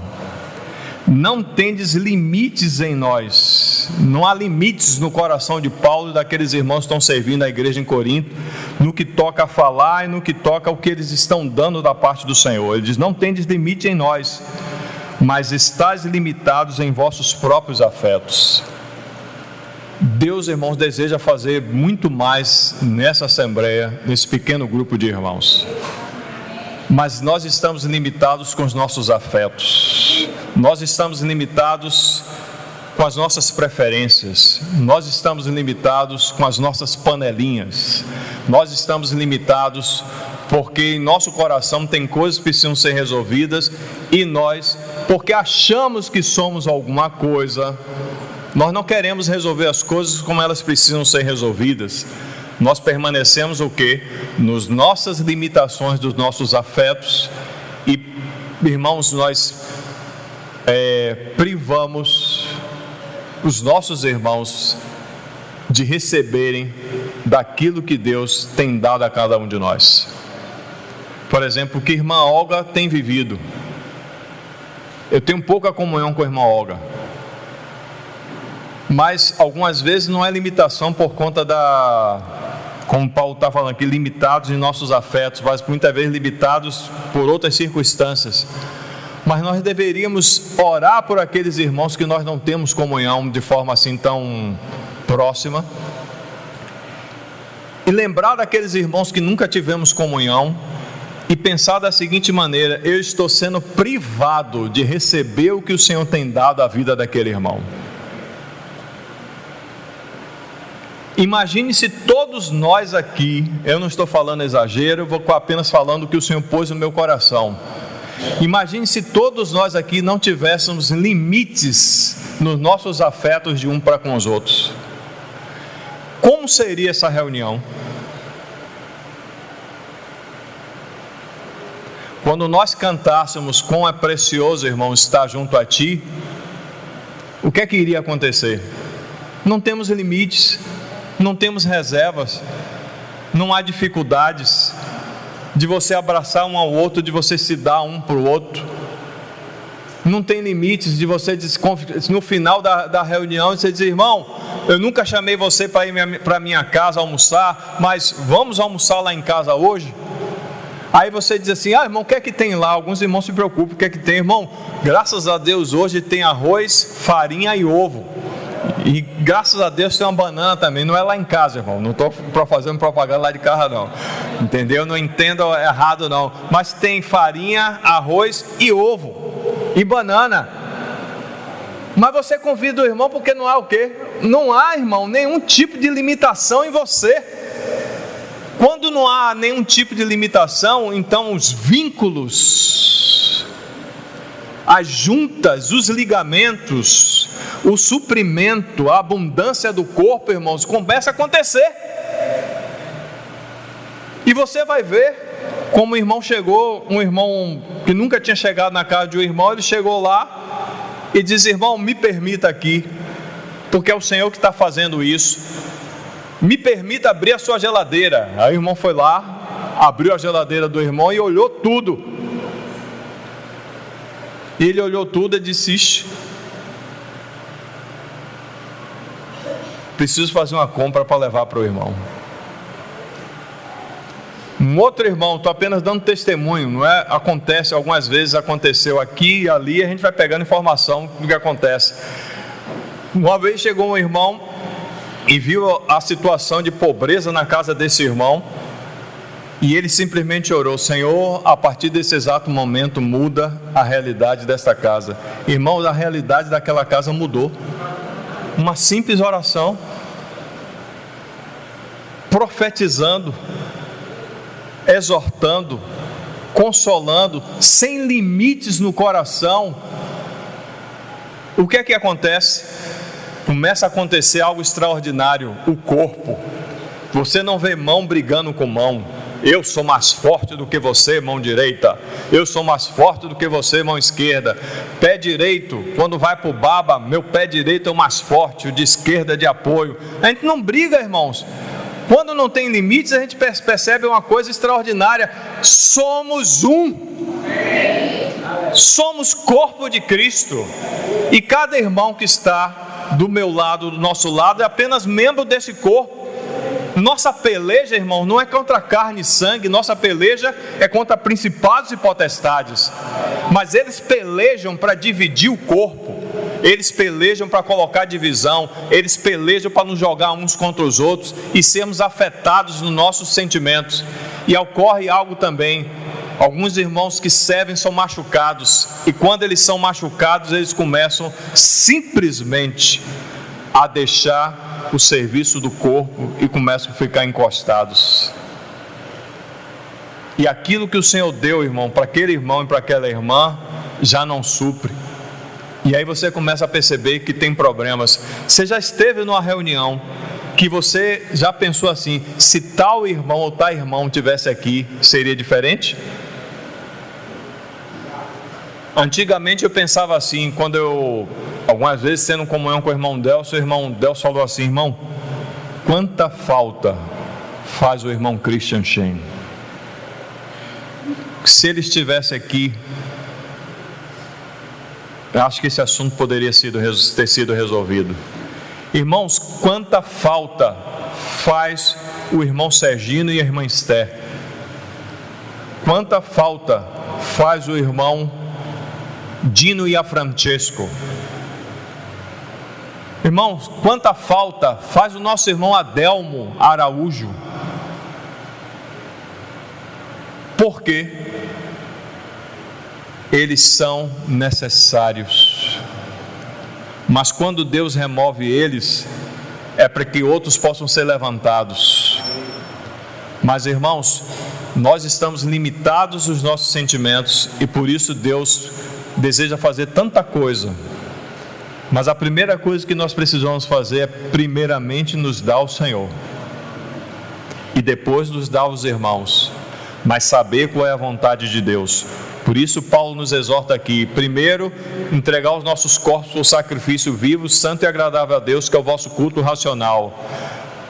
Não tendes limites em nós. Não há limites no coração de Paulo e daqueles irmãos que estão servindo a igreja em Corinto, no que toca a falar e no que toca ao que eles estão dando da parte do Senhor. Ele diz: não tendes limite em nós, mas estáis limitados em vossos próprios afetos. Deus, irmãos, deseja fazer muito mais nessa assembleia, nesse pequeno grupo de irmãos. Mas nós estamos limitados com os nossos afetos. Nós estamos limitados com as nossas preferências. Nós estamos limitados com as nossas panelinhas. Nós estamos limitados porque em nosso coração tem coisas que precisam ser resolvidas, e nós, porque achamos que somos alguma coisa, nós não queremos resolver as coisas como elas precisam ser resolvidas. Nós permanecemos o quê? Nas nossas limitações dos nossos afetos, e, irmãos, nós privamos os nossos irmãos de receberem daquilo que Deus tem dado a cada um de nós. Por exemplo, o que a irmã Olga tem vivido. Eu tenho pouca comunhão com a irmã Olga, Mas algumas vezes não é limitação por conta como Paulo está falando aqui, limitados em nossos afetos, mas muitas vezes limitados por outras circunstâncias. Mas nós deveríamos orar por aqueles irmãos que nós não temos comunhão de forma assim tão próxima, e lembrar daqueles irmãos que nunca tivemos comunhão, e pensar da seguinte maneira: eu estou sendo privado de receber o que o Senhor tem dado à vida daquele irmão. Imagine se todos nós aqui, eu não estou falando exagero, eu vou apenas falando o que o Senhor pôs no meu coração. Imagine se todos nós aqui não tivéssemos limites nos nossos afetos de um para com os outros. Como seria essa reunião? Quando nós cantássemos "Quão é precioso, irmão, estar junto a ti", o que é que iria acontecer? Não temos limites, não temos reservas, não há dificuldades de você abraçar um ao outro, de você se dar um para o outro. Não tem limites de você no final da reunião você dizer: irmão, eu nunca chamei você para ir para minha casa almoçar, mas vamos almoçar lá em casa hoje? Aí você diz assim: ah, irmão, o que é que tem lá? Alguns irmãos se preocupam, o que é que tem? Irmão, graças a Deus hoje tem arroz, farinha e ovo. E graças a Deus tem uma banana também. Não é lá em casa, irmão, não estou fazendo propaganda lá de casa não, entendeu? Não entenda errado não, mas tem farinha, arroz e ovo e banana. Mas você convida o irmão porque não há o quê? Não há, irmão, nenhum tipo de limitação em você. Quando não há nenhum tipo de limitação, então os vínculos, as juntas, os ligamentos, o suprimento, a abundância do corpo, irmãos, começa a acontecer. E você vai ver como o irmão chegou, um irmão que nunca tinha chegado na casa de um irmão, ele chegou lá e diz: irmão, me permita aqui, porque é o Senhor que está fazendo isso, me permita abrir a sua geladeira. Aí o irmão foi lá, abriu a geladeira do irmão e olhou tudo. E ele olhou tudo e disse: ixi, preciso fazer uma compra para levar para o irmão. Um outro irmão, estou apenas dando testemunho, não é? Acontece, algumas vezes aconteceu aqui e ali, a gente vai pegando informação do que acontece. Uma vez chegou um irmão e viu a situação de pobreza na casa desse irmão, e ele simplesmente orou: Senhor, a partir desse exato momento muda a realidade desta casa. Irmãos, a realidade daquela casa mudou. Uma simples oração, profetizando, exortando, consolando, sem limites no coração. O que é que acontece? Começa a acontecer algo extraordinário. O corpo, você não vê mão brigando com mão. Eu sou mais forte do que você, mão direita. Eu sou mais forte do que você, mão esquerda. Pé direito, quando vai para o baba, meu pé direito é o mais forte, o de esquerda é de apoio. A gente não briga, irmãos. Quando não tem limites, a gente percebe uma coisa extraordinária: somos um. Somos corpo de Cristo. E cada irmão que está do meu lado, do nosso lado, é apenas membro desse corpo. Nossa peleja, irmão, não é contra carne e sangue, nossa peleja é contra principados e potestades. Mas eles pelejam para dividir o corpo, eles pelejam para colocar divisão, eles pelejam para nos jogar uns contra os outros e sermos afetados nos nossos sentimentos. E ocorre algo também: alguns irmãos que servem são machucados, e quando eles são machucados, eles começam simplesmente a deixar o serviço do corpo e começam a ficar encostados. E aquilo que o Senhor deu, irmão, para aquele irmão e para aquela irmã, já não supre. E aí você começa a perceber que tem problemas. Você já esteve numa reunião que você já pensou assim: se tal irmão ou tal irmão tivesse aqui, seria diferente? Antigamente eu pensava assim, quando eu, algumas vezes tendo comunhão com o irmão Delcio falou assim: irmão, quanta falta faz o irmão Christian Shane. Se ele estivesse aqui, eu acho que esse assunto poderia ter sido resolvido. Irmãos, quanta falta faz o irmão Sergino e a irmã Esther. Quanta falta faz o irmão Dino e a Francesco. Irmãos, quanta falta faz o nosso irmão Adelmo Araújo. Por quê? Eles são necessários. Mas quando Deus remove eles, é para que outros possam ser levantados. Mas, irmãos, nós estamos limitados nos nossos sentimentos e por isso Deus deseja fazer tanta coisa. Mas a primeira coisa que nós precisamos fazer é primeiramente nos dar ao Senhor e depois nos dar aos irmãos, mas saber qual é a vontade de Deus. Por isso Paulo nos exorta aqui, primeiro, entregar os nossos corpos por sacrifício vivo, santo e agradável a Deus, que é o vosso culto racional.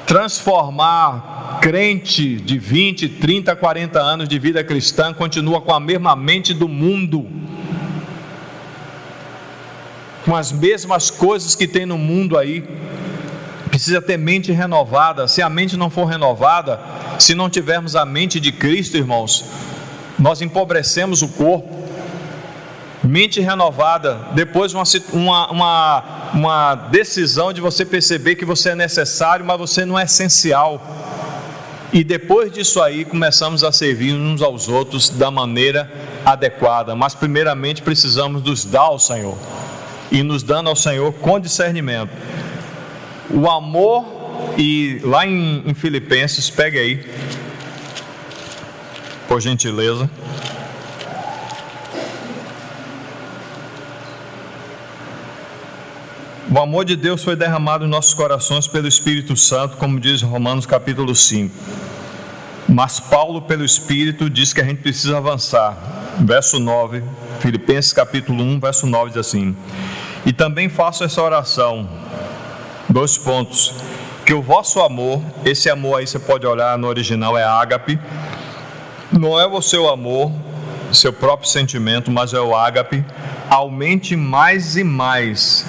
Transformar crente de 20, 30, 40 anos de vida cristã, continua com a mesma mente do mundo, com as mesmas coisas que tem no mundo aí. Precisa ter mente renovada. Se a mente não for renovada, se não tivermos a mente de Cristo, irmãos, nós empobrecemos o corpo. Mente renovada, depois uma decisão de você perceber que você é necessário, mas você não é essencial. E depois disso aí, começamos a servir uns aos outros da maneira adequada. Mas primeiramente precisamos nos dar ao Senhor, e nos dando ao Senhor com discernimento. O amor, e lá em Filipenses, pegue aí, por gentileza. O amor de Deus foi derramado em nossos corações pelo Espírito Santo, como diz Romanos capítulo 5. Mas Paulo, pelo Espírito, diz que a gente precisa avançar. Verso 9, Filipenses capítulo 1, verso 9 diz assim: e também faço essa oração, 2 pontos, que o vosso amor, esse amor aí você pode olhar no original, é ágape, não é o seu amor, seu próprio sentimento, mas é o ágape, aumente mais e mais,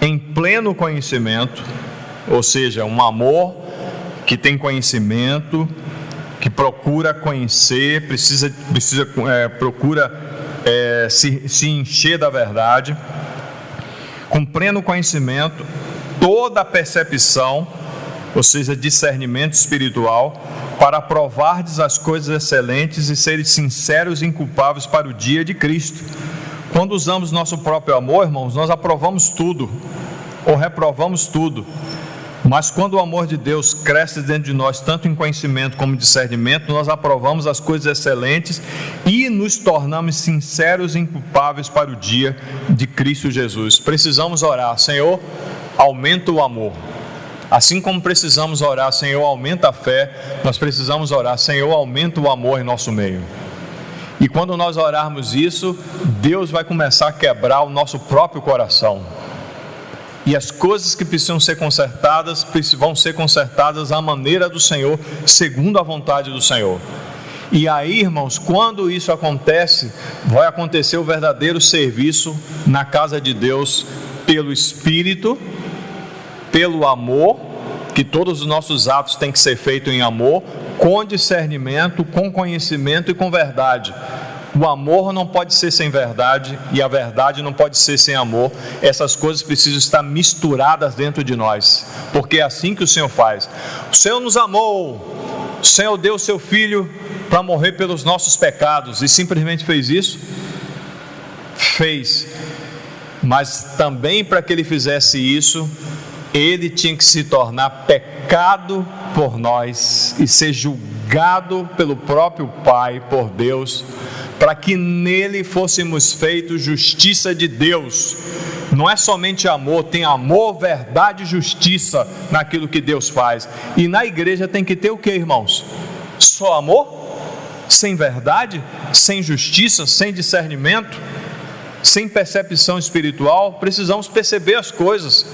em pleno conhecimento, ou seja, um amor que tem conhecimento, que procura conhecer, procura se encher da verdade, com pleno conhecimento, toda a percepção, ou seja, discernimento espiritual, para provardes as coisas excelentes e seres sinceros e inculpáveis para o dia de Cristo. Quando usamos nosso próprio amor, irmãos, nós aprovamos tudo, ou reprovamos tudo. Mas quando o amor de Deus cresce dentro de nós, tanto em conhecimento como em discernimento, nós aprovamos as coisas excelentes e nos tornamos sinceros e inculpáveis para o dia de Cristo Jesus. Precisamos orar: Senhor, aumenta o amor. Assim como precisamos orar: Senhor, aumenta a fé, nós precisamos orar: Senhor, aumenta o amor em nosso meio. E quando nós orarmos isso, Deus vai começar a quebrar o nosso próprio coração. E as coisas que precisam ser consertadas, vão ser consertadas à maneira do Senhor, segundo a vontade do Senhor. E aí, irmãos, quando isso acontece, vai acontecer o verdadeiro serviço na casa de Deus, pelo Espírito, pelo amor, que todos os nossos atos têm que ser feitos em amor, com discernimento, com conhecimento e com verdade. O amor não pode ser sem verdade e a verdade não pode ser sem amor. Essas coisas precisam estar misturadas dentro de nós, porque é assim que o Senhor faz. O Senhor nos amou, o Senhor deu o seu Filho para morrer pelos nossos pecados, e simplesmente fez isso? Fez. Mas também, para que Ele fizesse isso, Ele tinha que se tornar pecado por nós e ser julgado pelo próprio Pai, por Deus, para que nele fôssemos feitos justiça de Deus. Não é somente amor, tem amor, verdade e justiça naquilo que Deus faz. E na igreja tem que ter o que, irmãos? Só amor? Sem verdade? Sem justiça? Sem discernimento? Sem percepção espiritual? Precisamos perceber as coisas,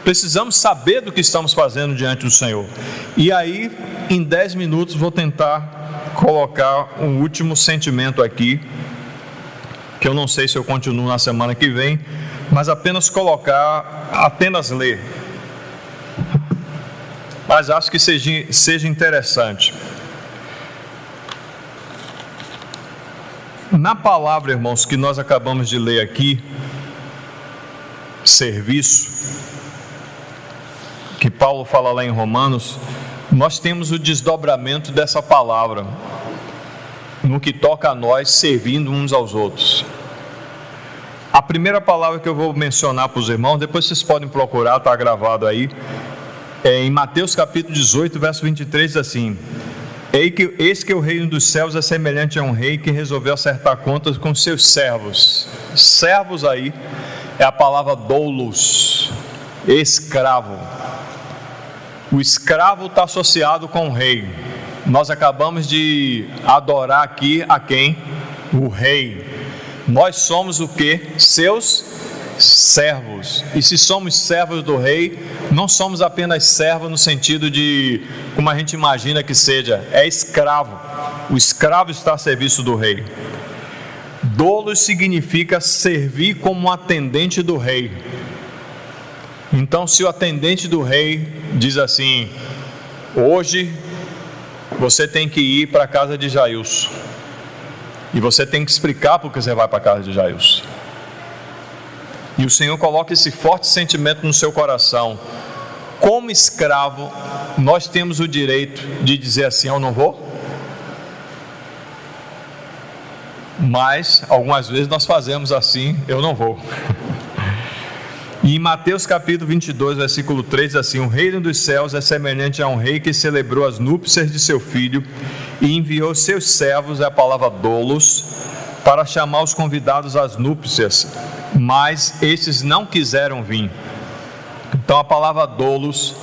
precisamos saber do que estamos fazendo diante do Senhor. E aí, em 10 minutos, vou tentar colocar um último sentimento aqui, que eu não sei se eu continuo na semana que vem, mas apenas ler mas acho que seja interessante. Na palavra, irmãos, que nós acabamos de ler aqui, serviço, que Paulo fala lá em Romanos, nós temos o desdobramento dessa palavra no que toca a nós servindo uns aos outros. A primeira palavra que eu vou mencionar para os irmãos, depois vocês podem procurar, está gravado aí, é em Mateus capítulo 18, verso 23, diz assim: eis que o reino dos céus é semelhante a um rei que resolveu acertar contas com seus servos. Servos aí é a palavra doulos, escravo. O escravo está associado com o rei. Nós acabamos de adorar aqui a quem? O rei. Nós somos o que? Seus servos. E se somos servos do rei, não somos apenas servos no sentido de, como a gente imagina que seja, é escravo. O escravo está a serviço do rei. Doulos significa servir como um atendente do rei. Então, se o atendente do rei diz assim: hoje você tem que ir para a casa de Jailson, e você tem que explicar porque você vai para a casa de Jailson, e o Senhor coloca esse forte sentimento no seu coração, como escravo, nós temos o direito de dizer assim: eu não vou? Mas algumas vezes nós fazemos assim: eu não vou. E em Mateus capítulo 22, versículo 3, diz assim: o reino dos céus é semelhante a um rei que celebrou as núpcias de seu filho e enviou seus servos, é a palavra doulos, para chamar os convidados às núpcias, mas esses não quiseram vir. Então a palavra doulos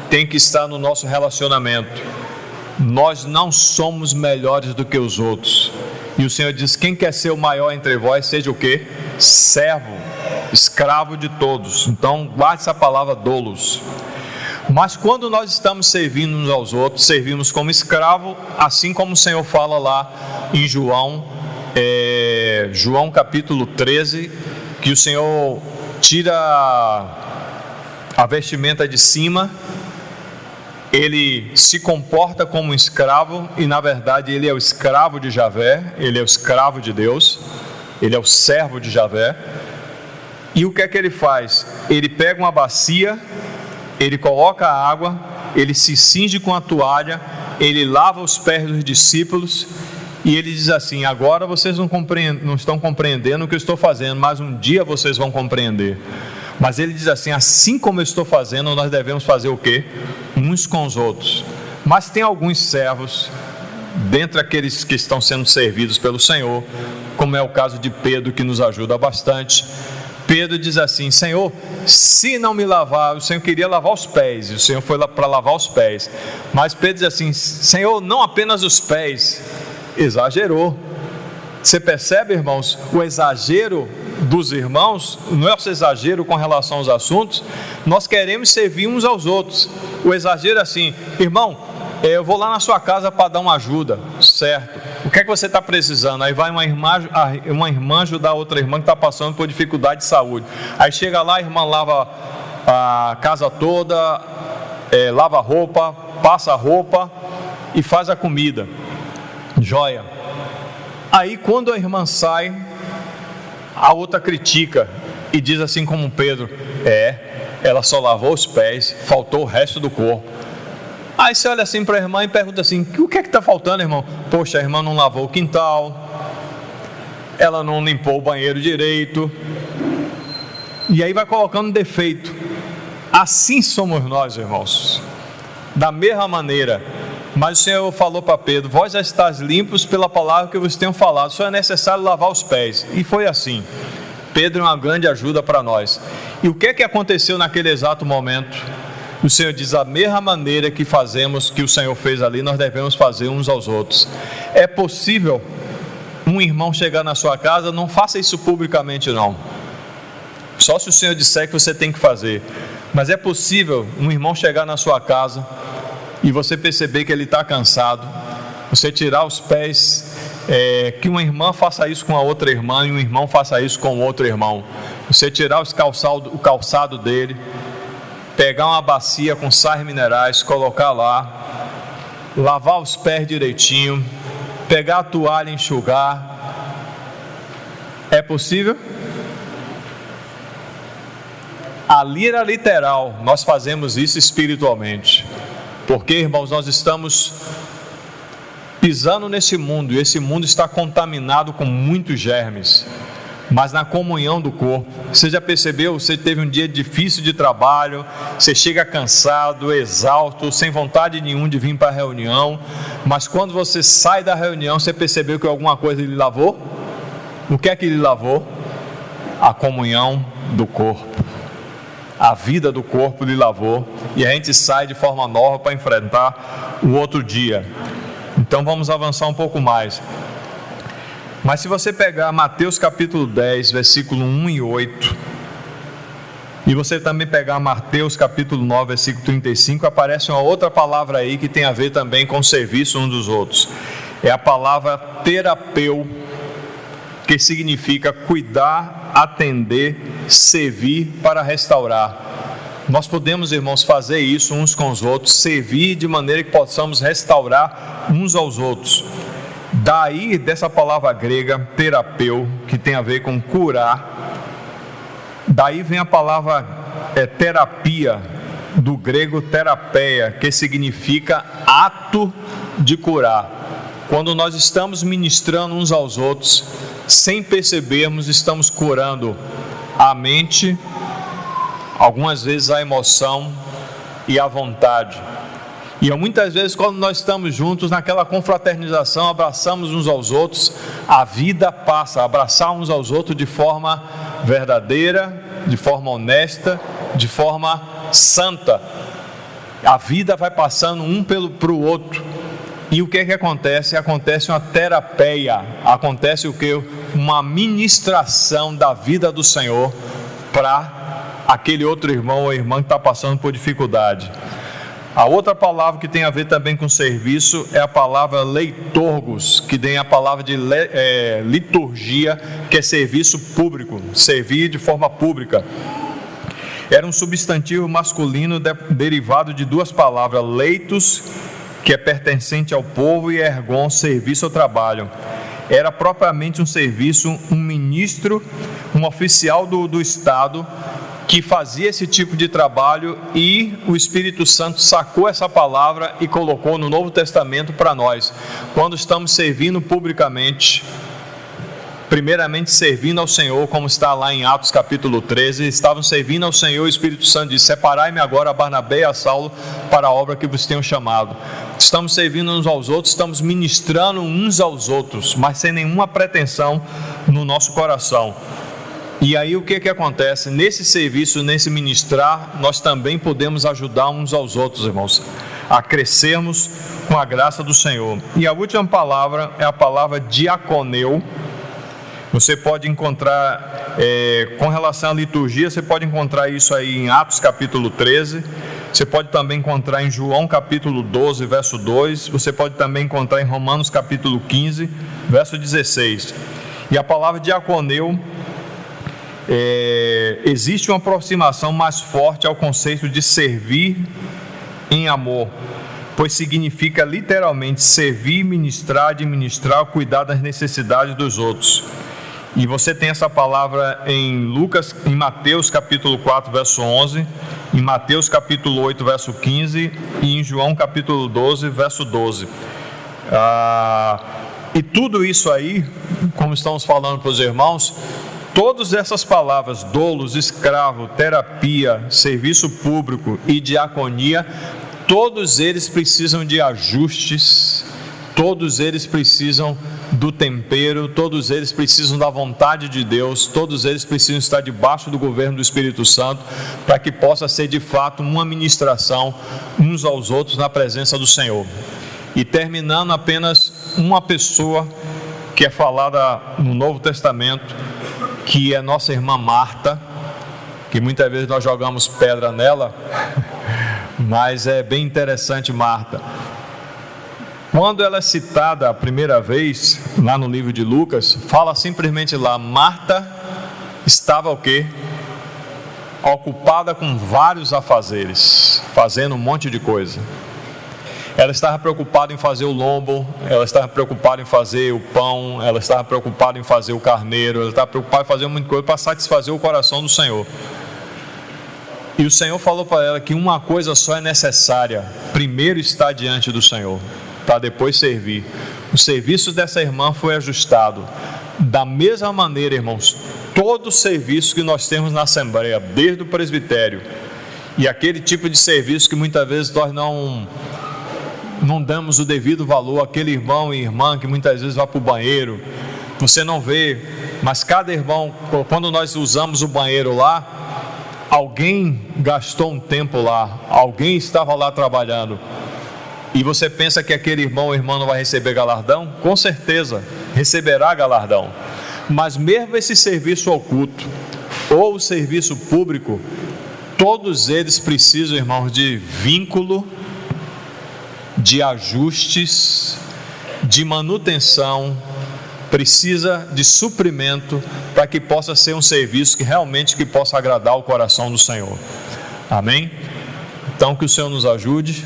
tem que estar no nosso relacionamento. Nós não somos melhores do que os outros. E o Senhor diz: quem quer ser o maior entre vós, seja o quê? Servo, escravo de todos. Então guarde essa palavra doulos. Mas quando nós estamos servindo uns aos outros, servimos como escravo, assim como o Senhor fala lá em João capítulo 13, que o Senhor tira a vestimenta de cima, ele se comporta como um escravo, e na verdade ele é o escravo de Javé, ele é o escravo de Deus, ele é o servo de Javé. E o que é que ele faz? Ele pega uma bacia, ele coloca a água, ele se cinge com a toalha, ele lava os pés dos discípulos, e ele diz assim: agora vocês não estão compreendendo o que eu estou fazendo, mas um dia vocês vão compreender. Mas ele diz assim: assim como eu estou fazendo, nós devemos fazer o quê? Uns com os outros. Mas tem alguns servos, dentre aqueles que estão sendo servidos pelo Senhor, como é o caso de Pedro, que nos ajuda bastante. Pedro diz assim: Senhor, se não me lavar, o Senhor queria lavar os pés, e o Senhor foi lá para lavar os pés, mas Pedro diz assim: Senhor, não apenas os pés. Exagerou. Você percebe, irmãos, o exagero dos irmãos, o nosso exagero com relação aos assuntos? Nós queremos servir uns aos outros. O exagero é assim: irmão, eu vou lá na sua casa para dar uma ajuda, certo? O que é que você está precisando? Aí vai uma irmã ajudar outra irmã que está passando por dificuldade de saúde. Aí chega lá, a irmã lava a casa toda, lava a roupa, passa a roupa e faz a comida. Joia. Aí quando a irmã sai, a outra critica e diz assim como Pedro: ela só lavou os pés, faltou o resto do corpo. Aí você olha assim para a irmã e pergunta assim: o que é que está faltando, irmão? Poxa, a irmã não lavou o quintal, ela não limpou o banheiro direito. E aí vai colocando defeito. Assim somos nós, irmãos, da mesma maneira. Mas o Senhor falou para Pedro: vós já estáis limpos pela palavra que eu vos tenho falado, só é necessário lavar os pés. E foi assim. Pedro é uma grande ajuda para nós. E o que é que aconteceu naquele exato momento? O Senhor diz: a mesma maneira que fazemos, que o Senhor fez ali, nós devemos fazer uns aos outros. É possível um irmão chegar na sua casa? Não faça isso publicamente não, só se o Senhor disser que você tem que fazer. Mas é possível um irmão chegar na sua casa e você perceber que ele está cansado, você tirar os pés, que uma irmã faça isso com a outra irmã e um irmão faça isso com o outro irmão, você tirar o calçado dele pegar uma bacia com sais minerais, colocar lá, lavar os pés direitinho, pegar a toalha e enxugar. É possível? Ali era literal, nós fazemos isso espiritualmente. Porque, irmãos, nós estamos pisando nesse mundo, e esse mundo está contaminado com muitos germes. Mas na comunhão do corpo, você já percebeu? Você teve um dia difícil de trabalho, você chega cansado, exausto, sem vontade nenhuma de vir para a reunião, mas quando você sai da reunião, você percebeu que alguma coisa lhe lavou? O que é que lhe lavou? A comunhão do corpo. A vida do corpo lhe lavou, e a gente sai de forma nova para enfrentar o outro dia. Então vamos avançar um pouco mais. Mas se você pegar Mateus capítulo 10, versículo 1 e 8, e você também pegar Mateus capítulo 9, versículo 35, aparece uma outra palavra aí que tem a ver também com o serviço uns dos outros. É a palavra terapeu, que significa cuidar, atender, servir para restaurar. Nós podemos, irmãos, fazer isso uns com os outros, servir de maneira que possamos restaurar uns aos outros. Daí, dessa palavra grega, terapeu, que tem a ver com curar, daí vem a palavra terapia, do grego terapeia, que significa ato de curar. Quando nós estamos ministrando uns aos outros, sem percebermos, estamos curando a mente, algumas vezes a emoção e a vontade. E muitas vezes, quando nós estamos juntos, naquela confraternização, abraçamos uns aos outros, a vida passa a abraçar uns aos outros de forma verdadeira, de forma honesta, de forma santa. A vida vai passando um para o outro. E o que é que acontece? Acontece uma terapeia, acontece o que? Uma ministração da vida do Senhor para aquele outro irmão ou irmã que está passando por dificuldade. A outra palavra que tem a ver também com serviço é a palavra leitorgos, que tem a palavra de liturgia, que é serviço público, servir de forma pública. Era um substantivo masculino derivado de duas palavras, leitos, que é pertencente ao povo, e ergon, serviço ou trabalho. Era propriamente um serviço, um ministro, um oficial do Estado, que fazia esse tipo de trabalho, e o Espírito Santo sacou essa palavra e colocou no Novo Testamento para nós. Quando estamos servindo publicamente, primeiramente servindo ao Senhor, como está lá em Atos capítulo 13, estavam servindo ao Senhor, o Espírito Santo disse: separai-me agora a Barnabé e a Saulo para a obra que vos tenho chamado. Estamos servindo uns aos outros, estamos ministrando uns aos outros, mas sem nenhuma pretensão no nosso coração. E aí o que acontece? Nesse serviço, nesse ministrar, nós também podemos ajudar uns aos outros, irmãos, a crescermos com a graça do Senhor. E a última palavra é a palavra diaconeu. Você pode encontrar, com relação à liturgia, você pode encontrar isso aí em Atos capítulo 13, você pode também encontrar em João capítulo 12, verso 2, você pode também encontrar em Romanos capítulo 15, verso 16. E a palavra diaconeu, existe uma aproximação mais forte ao conceito de servir em amor, pois significa literalmente servir, ministrar, administrar, cuidar das necessidades dos outros. E você tem essa palavra em Mateus capítulo 4, verso 11, em Mateus capítulo 8, verso 15, e em João capítulo 12, verso 12. E tudo isso aí, como estamos falando para os irmãos, todas essas palavras, dolos, escravo, terapia, serviço público e diaconia, todos eles precisam de ajustes, todos eles precisam do tempero, todos eles precisam da vontade de Deus, todos eles precisam estar debaixo do governo do Espírito Santo, para que possa ser de fato uma ministração uns aos outros na presença do Senhor. E terminando, apenas uma pessoa que é falada no Novo Testamento, que é nossa irmã Marta, que muitas vezes nós jogamos pedra nela, mas é bem interessante Marta. Quando ela é citada a primeira vez, lá no livro de Lucas, fala simplesmente lá, Marta estava o quê? ocupada com vários afazeres, fazendo um monte de coisa. Ela estava preocupada em fazer o lombo, ela estava preocupada em fazer o pão, ela estava preocupada em fazer o carneiro, ela estava preocupada em fazer muita coisa para satisfazer o coração do Senhor. E o Senhor falou para ela que uma coisa só é necessária: primeiro estar diante do Senhor, para depois servir. O serviço dessa irmã foi ajustado. Da mesma maneira, irmãos, todo o serviço que nós temos na Assembleia, desde o presbitério, e aquele tipo de serviço que muitas vezes nós não damos o devido valor, aquele irmão e irmã que muitas vezes vai para o banheiro, você não vê, mas cada irmão, quando nós usamos o banheiro lá, alguém gastou um tempo lá, alguém estava lá trabalhando. E você pensa que aquele irmão ou irmã não vai receber galardão? Com certeza, receberá galardão. Mas mesmo esse serviço oculto, ou o serviço público, todos eles precisam, irmãos, de vínculo, de ajustes, de manutenção, precisa de suprimento, para que possa ser um serviço que realmente possa agradar o coração do Senhor. Amém? Então que o Senhor nos ajude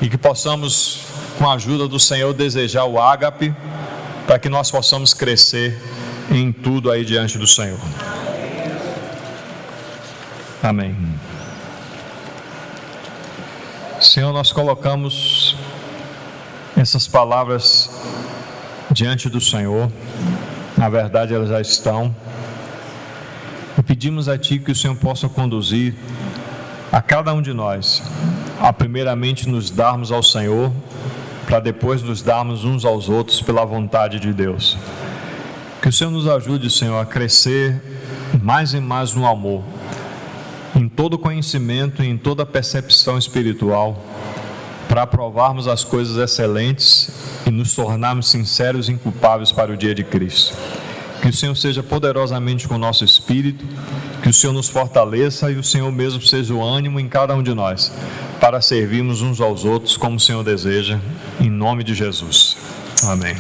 e que possamos, com a ajuda do Senhor, desejar o ágape, para que nós possamos crescer em tudo aí diante do Senhor. Amém. Senhor, nós colocamos essas palavras diante do Senhor, na verdade elas já estão, e pedimos a Ti que o Senhor possa conduzir a cada um de nós, a primeiramente nos darmos ao Senhor, para depois nos darmos uns aos outros pela vontade de Deus. Que o Senhor nos ajude, Senhor, a crescer mais e mais no amor, em todo conhecimento e em toda percepção espiritual, para aprovarmos as coisas excelentes e nos tornarmos sinceros e inculpáveis para o dia de Cristo. Que o Senhor seja poderosamente com o nosso espírito, que o Senhor nos fortaleça e o Senhor mesmo seja o ânimo em cada um de nós, para servirmos uns aos outros como o Senhor deseja, em nome de Jesus. Amém.